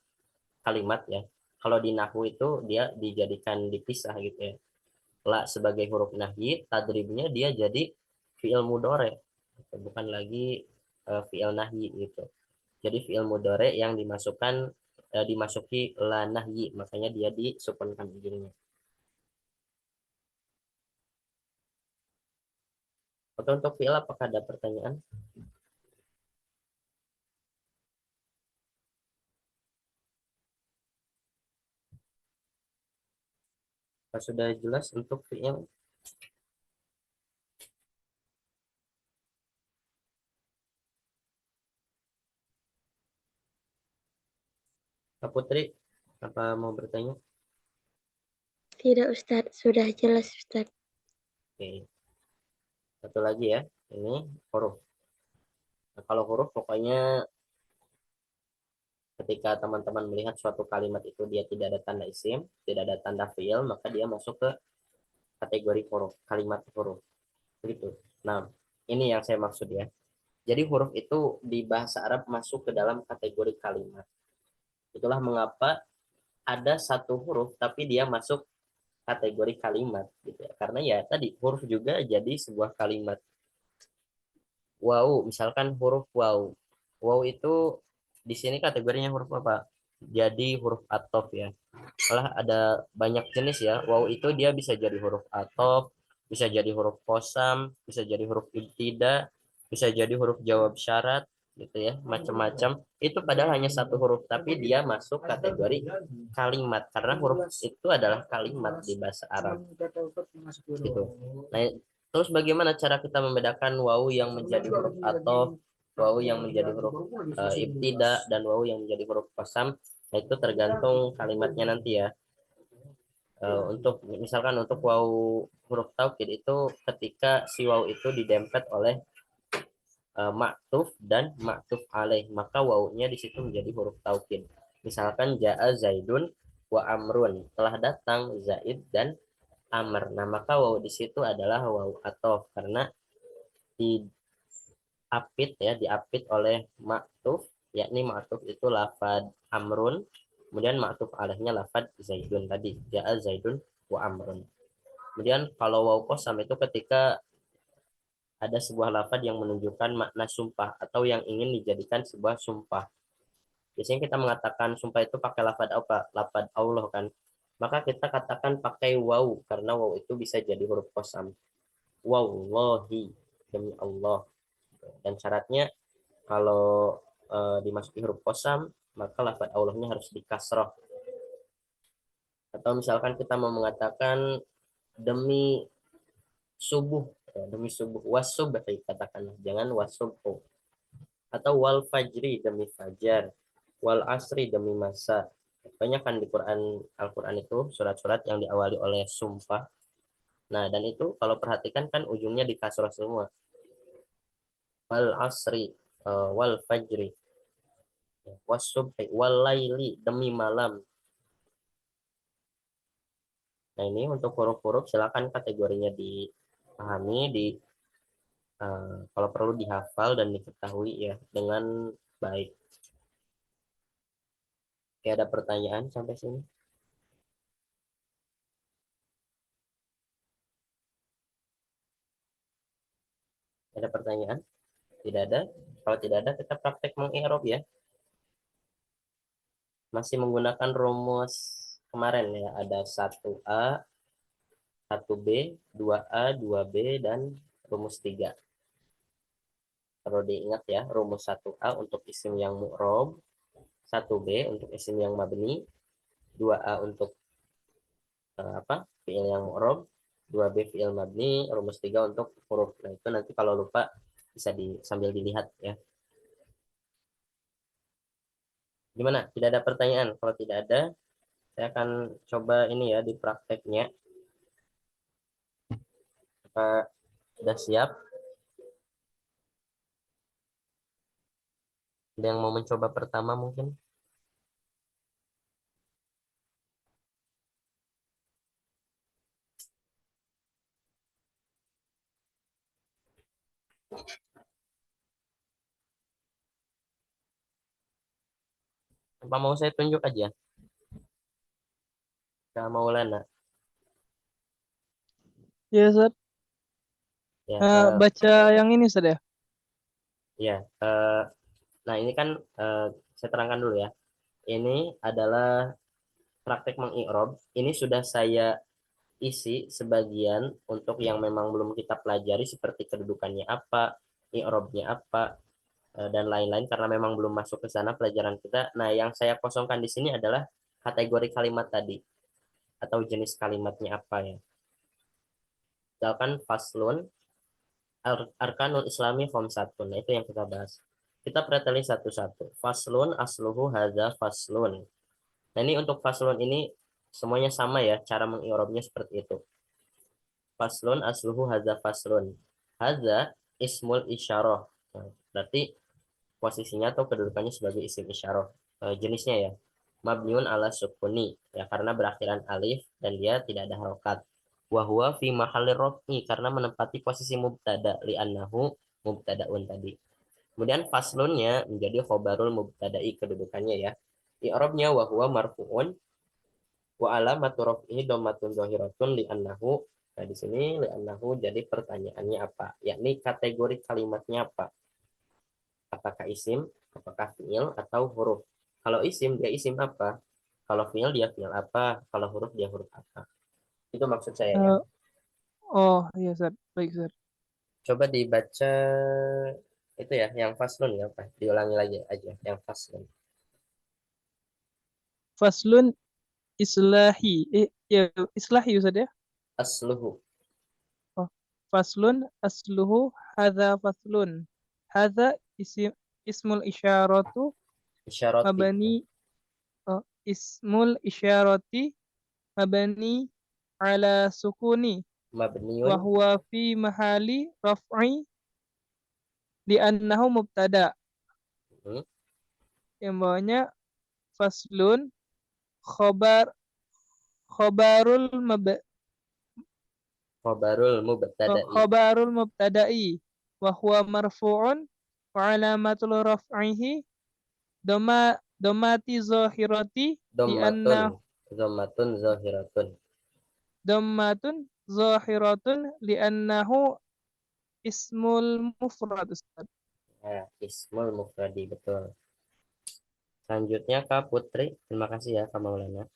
kalimat ya. Kalau di nahwu itu dia dijadikan dipisah gitu ya. La sebagai huruf nahyi, tadribnya dia jadi fiil mudhari. Bukan lagi fiil nahyi gitu. Jadi fiil mudhari yang dimasuki la nahyi, makanya dia disukunkan ujungnya. Oke, untuk fiil apakah ada pertanyaan? Apa sudah jelas untuk fiil? Kak Putri, apa mau bertanya? Tidak Ustadz, sudah jelas Ustadz. Oke, satu lagi ya. Ini huruf. Nah, kalau huruf pokoknya ketika teman-teman melihat suatu kalimat itu dia tidak ada tanda isim, tidak ada tanda fiil, maka dia masuk ke kategori huruf, kalimat huruf. Begitu. Nah, ini yang saya maksud ya. Jadi huruf itu di bahasa Arab masuk ke dalam kategori kalimat. Itulah mengapa ada satu huruf tapi dia masuk kategori kalimat gitu ya. Karena ya tadi huruf juga jadi sebuah kalimat. Wow, misalkan huruf wow. Wow itu di sini kategorinya huruf apa? Jadi huruf atop ya. Malah ada banyak jenis ya. Wow itu dia bisa jadi huruf atop, bisa jadi huruf kosam, bisa jadi huruf ibtida, bisa jadi huruf jawab syarat gitu ya, macam-macam. Itu padahal hanya satu huruf, tapi dia masuk kategori kalimat karena huruf itu adalah kalimat di bahasa Arab. Gitu. Nah, terus bagaimana cara kita membedakan wawu yang menjadi huruf atop, wawu yang menjadi huruf ibtida, dan wawu yang menjadi huruf kosam? Nah, itu tergantung kalimatnya nanti ya. Untuk misalkan untuk wawu huruf taukid itu ketika si wawu itu didempet oleh maktuf dan maktuf alaih, maka wawunya di situ menjadi huruf taukid. Misalkan jaa zaidun wa amrun, telah datang zaid dan amr. Nah, maka wawu di situ adalah wawu atof karena diapit ya, diapit oleh maktuf, yakni maktuf itu lafad amrun, kemudian maktuf alaihnya lafad zaidun tadi, jaa zaidun wa amrun. Kemudian kalau wawu kosam itu ketika ada sebuah lafad yang menunjukkan makna sumpah atau yang ingin dijadikan sebuah sumpah. Biasanya kita mengatakan sumpah itu pakai lafad apa? Lafad Allah kan. Maka kita katakan pakai wawu karena wawu itu bisa jadi huruf kosam. Wallahi, demi Allah. Dan syaratnya kalau dimasuki huruf kosam, maka lafad Allahnya harus dikasroh. Atau misalkan kita mau mengatakan demi subuh, demi subuh wasubhi katakanlah, jangan wasubhu. Atau wal fajri, demi fajar, wal asri, demi masa. Banyak kan di Al-Quran itu surat-surat yang diawali oleh sumpah. Nah, dan itu kalau perhatikan kan ujungnya di kasrah semua. Wal asri, wal fajri, wasubhi, wal laili, demi malam. Nah, ini untuk huruf-huruf silakan kategorinya dipahami, kalau perlu dihafal dan diketahui ya dengan baik. Oke, ada pertanyaan sampai sini? Ada pertanyaan? Tidak ada? Kalau tidak ada, kita praktek mengi'rab ya. Masih menggunakan rumus kemarin ya. Ada 1A, 1B, 2A, 2B, dan rumus 3. Perlu diingat ya, rumus 1A untuk isim yang mu'rob, 1B untuk isim yang mabni, 2A untuk fi'il yang mu'rob, 2B fi'il mabni, rumus 3 untuk huruf. Nah, itu nanti kalau lupa bisa sambil dilihat ya. Gimana? Tidak ada pertanyaan? Kalau tidak ada, saya akan coba ini ya di prakteknya. Apa sudah siap? Ada yang mau mencoba pertama mungkin? Apa mau saya tunjuk aja? Kak Maulana. Ya, Ustaz. Ya, Baca yang ini, Ustaz ya. ya. Nah, ini kan saya terangkan dulu ya. Ini adalah praktek mengi'rab. Ini sudah saya isi sebagian untuk yang memang belum kita pelajari seperti kedudukannya apa, i'rabnya apa, dan lain-lain karena memang belum masuk ke sana pelajaran kita. Nah, yang saya kosongkan di sini adalah kategori kalimat tadi atau jenis kalimatnya apa ya. Misalkan faslun arkanul islami khamsatun. Nah, itu yang kita bahas. Kita preteli satu-satu. Faslun asluhu hadza faslun. Nah, ini untuk faslun ini semuanya sama ya, cara mengi'rabnya seperti itu. Faslun asluhu hadza faslun. Hadza ismul isyarah. Nah, berarti posisinya atau kedudukannya sebagai isim isyarah. Jenisnya ya. Mabniun ala sukuni. Ya, karena berakhiran alif dan dia tidak ada harokat. Wahwa fi mahalli raf'i karena menempati posisi mubtada li'annahu mubtadaun tadi. Kemudian faslunnya menjadi khobarul mubtada'i kedudukannya ya. I'rabnya wahwa marfu'un wa alamatu raf'ihi dhammatun zahiratun li'annahu. Nah, di sini li'annahu jadi pertanyaannya apa? Yakni kategori kalimatnya apa? Apakah isim, apakah fi'il atau huruf? Kalau isim dia isim apa? Kalau fi'il dia fi'il apa? Kalau huruf dia huruf apa? Itu maksud saya ya. Eh, oh, iya, Ustaz. Baik, Ustaz. Coba dibaca itu ya, yang faslun ya, Pak. Diulangi lagi aja, yang faslun. Faslun islahi. Ya, islahi, Ustaz ya. Asluhu, Oh, faslun asluhu hadza faslun. Hadza ismul isyaratu isyarati, mabani ismul isyarati mabani ala sukuni wa mabniun, huwa fi mahali raf'i di annahu mubtada. hmm, Yang bawahnya faslun khobar khobarul mab, khobarul mubtada'i, khobarul mubtada'i wa huwa marfu'un wa alamatul raf'ihi domati zahirati di dommatun, anna dommatun zahiratun. domatun zahiratun li annahu ismul mufrad, Ustaz. Nah, ismul mufradi, betul. Selanjutnya Kak Putri, terima kasih ya Kak Maulana.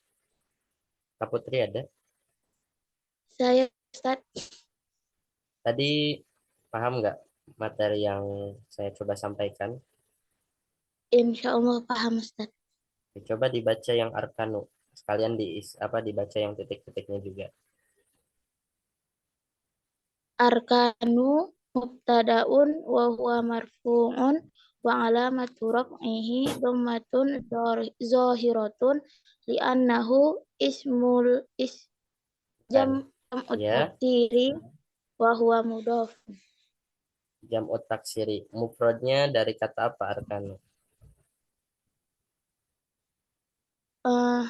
Kak Putri ada? Saya Ustaz, Tadi paham nggak materi yang saya coba sampaikan? insya Allah paham Ustaz. Coba dibaca yang arkanu. Sekalian dibaca yang titik-titiknya juga. Arkanu mubtadaun wa huwa marfu'un wa alamatu raf'ihi dhammatun zahiratun li'annahu ismul jam Kan? jam'ut Ya, taksiri wa huwa mudhaf. jam'ut taksiri. Mufradnya dari kata apa arkanu? Eh,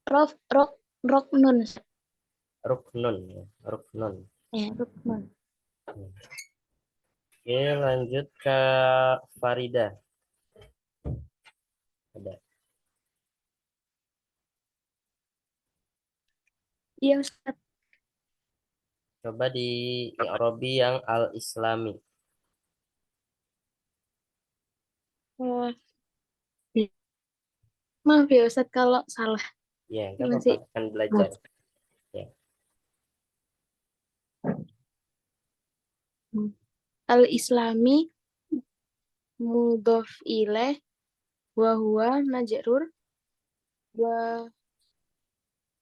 rof rok roknun. Ruknun ya, ruknun. Ya, rukun. Oke, lanjut ke Farida. Ada. Iya, Ustaz. Coba di i'rabi yang al-islami. Eh, Maaf ya Ustaz kalau salah. Ya, nggak apa-apa, Masih kan belajar. Ya, al-islami mudhof ilaih wa huwa majrur wa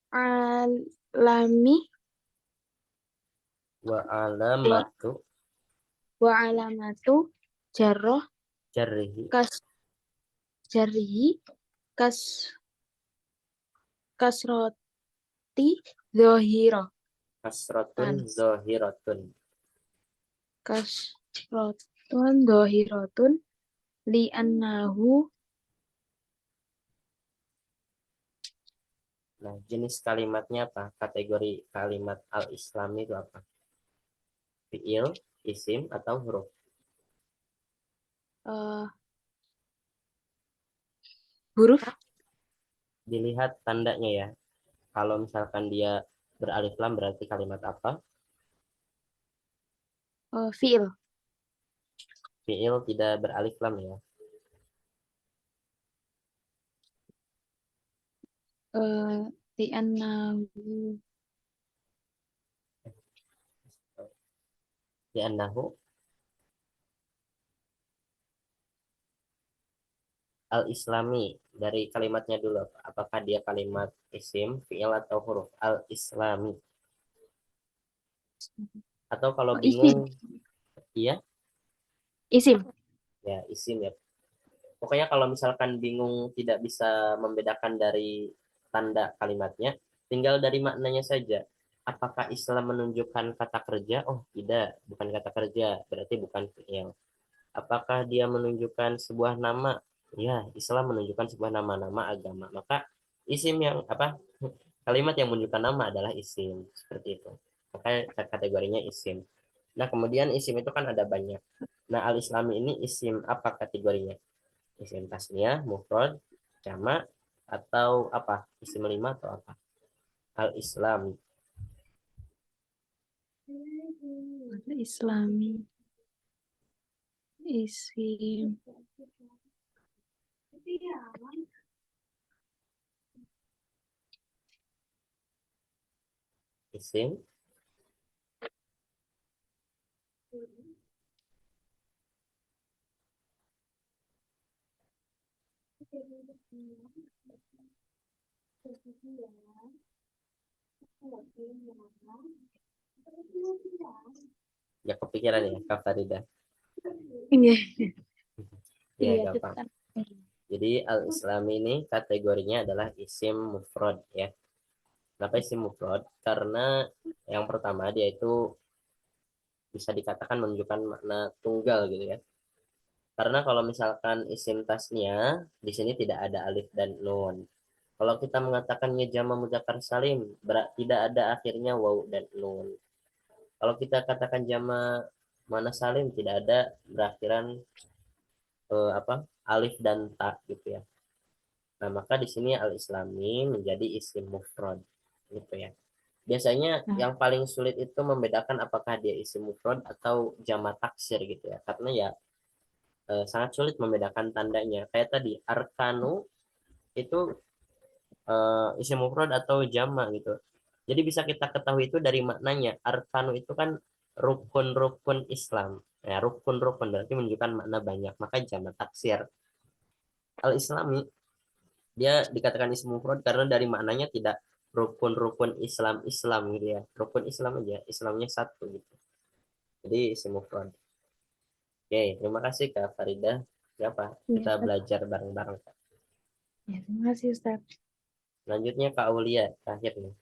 alami wa wa alamatu wa alamatu jarroh jarrihi kas jarrihi kas kasroti zohiro kasratun kan zahiratun. kasrotun zohirotun li annahu Nah, jenis kalimatnya apa? Kategori kalimat al-islami itu apa? Fi'il, isim, atau huruf? eh, huruf Dilihat tandanya ya. Kalau misalkan dia beralif lam berarti kalimat apa? fiil Fi'il tidak beralif lam ya. li annahu Di annahu al-islami. Dari kalimatnya dulu. Apakah dia kalimat isim, fi'il, atau huruf? Al-islami. Atau kalau isim bingung, iya, isim ya isim ya. Pokoknya kalau misalkan bingung tidak bisa membedakan dari tanda kalimatnya, tinggal dari maknanya saja. Apakah Islam menunjukkan kata kerja? Oh, tidak, bukan kata kerja, berarti bukan fi'il. Apakah dia menunjukkan sebuah nama? Ya, Islam menunjukkan sebuah nama-nama agama. Maka isim yang apa? Kalimat yang menunjukkan nama adalah isim, seperti itu. Maka kategorinya isim. Nah, kemudian isim itu kan ada banyak. Nah, al-islami ini isim apa kategorinya? Isim tasniah, mufrad, jamak, atau apa? Isim lima atau apa? Al-Islam. Islami isim Isim. Ya kepikiran ya, Kak Farida. iya Ya, iya gampang. cetan Jadi al-Islam ini kategorinya adalah isim mufrad ya. Kenapa isim mufrad? Karena yang pertama dia itu bisa dikatakan menunjukkan makna tunggal gitu ya. Karena kalau misalkan isim tasnya di sini tidak ada alif dan nun. Kalau kita mengatakannya jama mudzakkar salim, tidak ada akhirnya waw dan nun. Kalau kita katakan jama mana salim tidak ada berakhiran apa alif dan ta gitu ya. Nah, maka di sini al-islami menjadi isim mufrad gitu ya. Biasanya nah yang paling sulit itu membedakan apakah dia isim mufrad atau jamak taksir gitu ya. Karena ya sangat sulit membedakan tandanya. Kayak tadi arkanu itu isim mufrad atau jamak gitu. Jadi bisa kita ketahui itu dari maknanya. Arkanu itu kan rukun-rukun Islam. Ya, rukun-rukun berarti menunjukkan makna banyak. Maka jamak taksir. Al-Islami dia dikatakan isim mufrad karena dari maknanya tidak rukun-rukun Islam gitu ya. Rukun Islam aja, Islamnya satu gitu. Jadi isim mufrad. Oke, terima kasih Kak Farida. Siapa? iya Kita Ustaz. belajar bareng-bareng. Ya, terima kasih Ustaz. Selanjutnya Kak Aulia terakhir nih.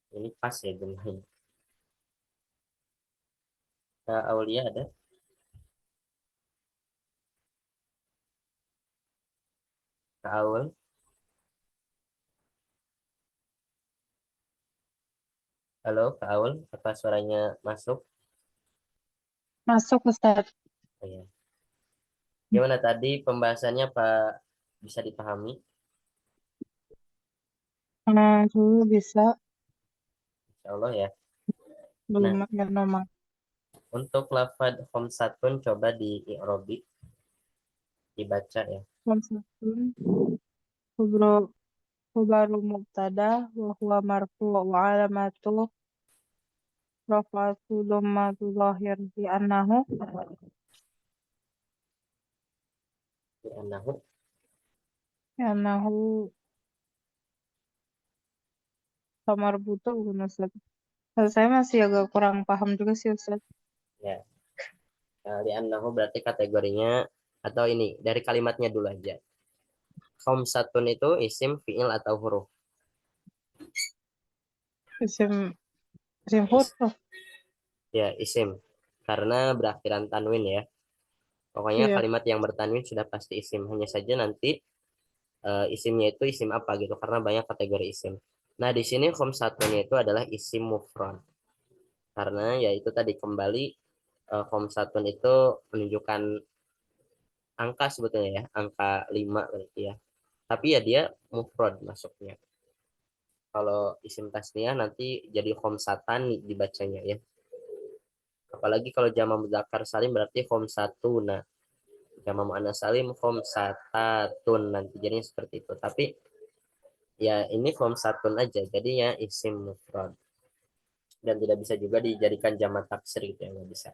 Ini pas ya jumlahnya. Kak Aulia ada? Kak Aul? Halo, Kak Aul, apa suaranya masuk? Masuk Ustaz. Oh, iya. Gimana tadi pembahasannya, Pak? Bisa dipahami? Dulu bisa Insya Allah ya. belum Nah, ya nama untuk lafad khamsatun coba di i'robi, dibaca ya. Khamsatun kubro kubaru mubtada wa huwa marfu wa alamatu rafa'atu dhammatu zahir di Di anahu, annahu kamar butuh bukan Ustaz. Saya masih agak kurang paham juga sih Ustaz. ya. Nah, di anahu berarti kategorinya, atau ini, dari kalimatnya dulu aja. Khamsatun itu isim, fi'il, atau huruf. Isim isim Is- huruf. ya, isim. Karena berakhiran tanwin ya. Pokoknya Iya. kalimat yang bertanwin sudah pasti isim. Hanya saja nanti isimnya itu isim apa gitu, karena banyak kategori isim. Nah, di sini khamsatun itu adalah isim mufrad. Karena ya itu tadi kembali khamsatun itu menunjukkan angka sebetulnya ya, angka 5 berarti ya. Tapi ya dia mufrad masuknya. Kalau isim tasniah nanti jadi khamsatan dibacanya ya. Apalagi kalau jama mudzakkar salim berarti khamsatuna. Jama muannas salim khamsatatun nanti jadinya seperti itu. Tapi ya ini khamsatun aja jadinya isim mufrad. Dan tidak bisa juga dijadikan jamak taksir gitu ya, nggak bisa.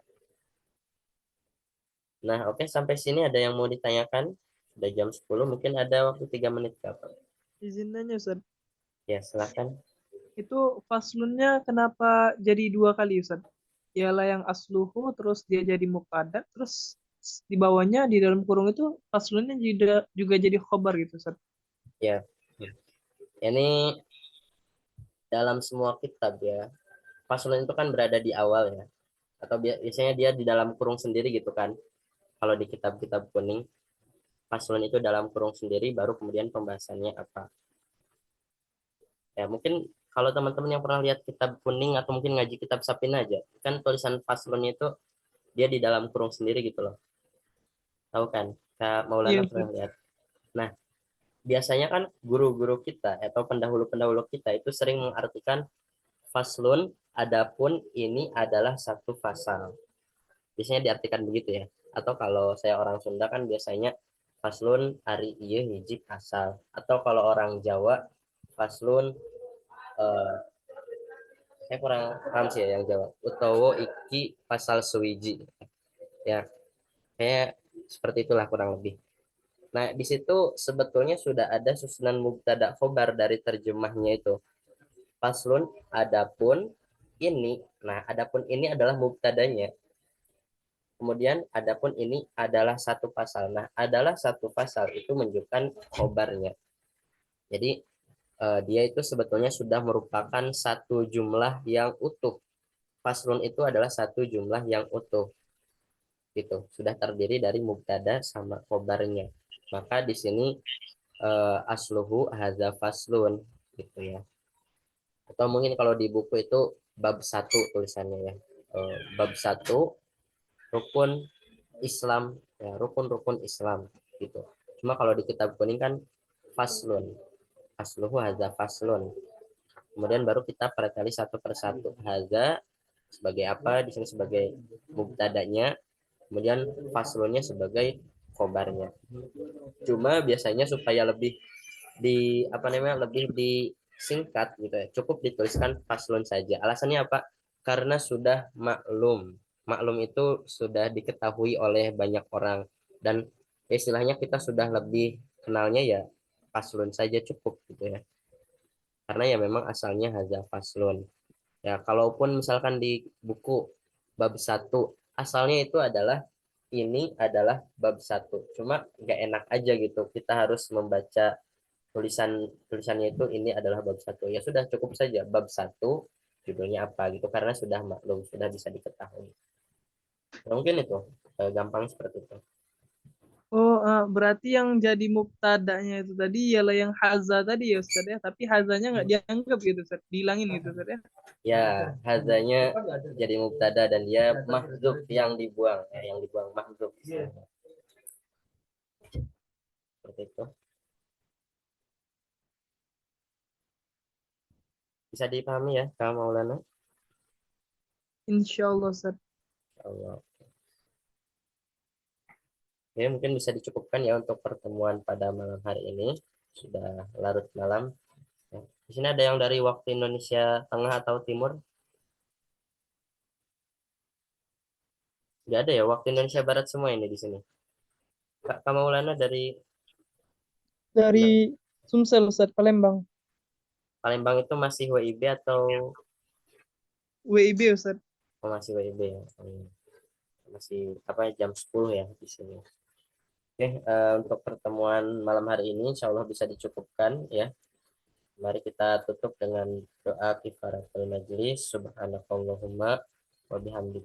Nah, oke, sampai sini ada yang mau ditanyakan? Sudah jam 10, mungkin ada waktu 3 menit, Kak. Izin nanya Ustaz. Ya, silakan. Itu faslunnya kenapa jadi dua kali Ustaz? Ialah yang asluhu terus dia jadi mubtada terus di bawahnya di dalam kurung itu faslunnya juga jadi khobar gitu Ustaz. Ya, ini dalam semua kitab ya. Faslun itu kan berada di awal ya. Atau biasanya dia di dalam kurung sendiri gitu kan. Kalau di kitab-kitab kuning, faslun itu dalam kurung sendiri, baru kemudian pembahasannya apa. Ya, mungkin kalau teman-teman yang pernah lihat kitab kuning atau mungkin ngaji kitab Sapin aja, kan tulisan faslun itu dia di dalam kurung sendiri gitu loh. Tahu kan? Kak Iya Maulana Ustaz. pernah lihat. Nah, biasanya kan guru-guru kita atau pendahulu-pendahulu kita itu sering mengartikan faslun, adapun ini adalah satu pasal. Biasanya diartikan begitu ya. Atau kalau saya orang Sunda kan biasanya faslun ari iya hiji pasal. Atau kalau orang Jawa faslun eh, saya kurang paham sih ya yang Jawa. Utawa iki pasal suwiji. Ya, kayak seperti itulah kurang lebih. Nah, di situ sebetulnya sudah ada susunan mubtada khobar dari terjemahnya itu. Faslun, adapun ini. Nah, adapun ini adalah mubtadanya. Kemudian adapun ini adalah satu pasal. Nah, adalah satu pasal itu menunjukkan khobarnya. Jadi dia itu sebetulnya sudah merupakan satu jumlah yang utuh. Faslun itu adalah satu jumlah yang utuh. Gitu. Sudah terdiri dari mubtada sama khobarnya. Maka di sini asluhu hadza faslun gitu ya. Atau mungkin kalau di buku itu bab satu tulisannya ya. Bab satu rukun Islam ya, rukun-rukun Islam gitu. Cuma kalau di kitab kuning kan faslun, asluhu hadza faslun. Kemudian baru kita perkali satu persatu. Hadza sebagai apa, di sini sebagai mubtadanya, kemudian faslunnya sebagai khobarnya. Cuma biasanya supaya lebih di apa namanya, lebih disingkat gitu ya, cukup dituliskan faslun saja. Alasannya apa? Karena sudah maklum. Maklum itu sudah diketahui oleh banyak orang, dan istilahnya kita sudah lebih kenalnya ya faslun saja cukup gitu ya. Karena ya memang asalnya hadza faslun. Ya, kalaupun misalkan di buku bab satu asalnya itu adalah ini adalah bab satu. Cuma nggak enak aja gitu. Kita harus membaca tulisannya itu ini adalah bab satu. Ya sudah cukup saja bab satu judulnya apa gitu, karena sudah maklum, sudah bisa diketahui. Nah, mungkin itu gampang seperti itu. Oh, berarti yang jadi mubtada'nya itu tadi ialah yang haza tadi ya Ustaz ya, tapi hazanya nggak dianggap gitu Ustaz, dihilangin gitu Ustaz ya. Ya, hazanya jadi mubtada dan dia mahdzuf yang dibuang, ya, yang dibuang mahdzuf. Seperti itu. Bisa dipahami ya, Kak Maulana? Insya Allah Ustaz. Allah. Oke, mungkin bisa dicukupkan ya untuk pertemuan pada malam hari ini. Sudah larut malam. Ya. Di sini ada yang dari waktu Indonesia Tengah atau Timur? Nggak ada ya, waktu Indonesia Barat semua ini di sini. Kak Maulana dari mana? Dari Sumsel Ustaz, Palembang. Palembang itu masih WIB atau WIB Ustaz. masih WIB ya? Masih apa jam 10 ya di sini. Oke, untuk pertemuan malam hari ini insya Allah bisa dicukupkan ya. Mari kita tutup dengan doa kifaratul majlis. Subhanakallahumma wa bihamdika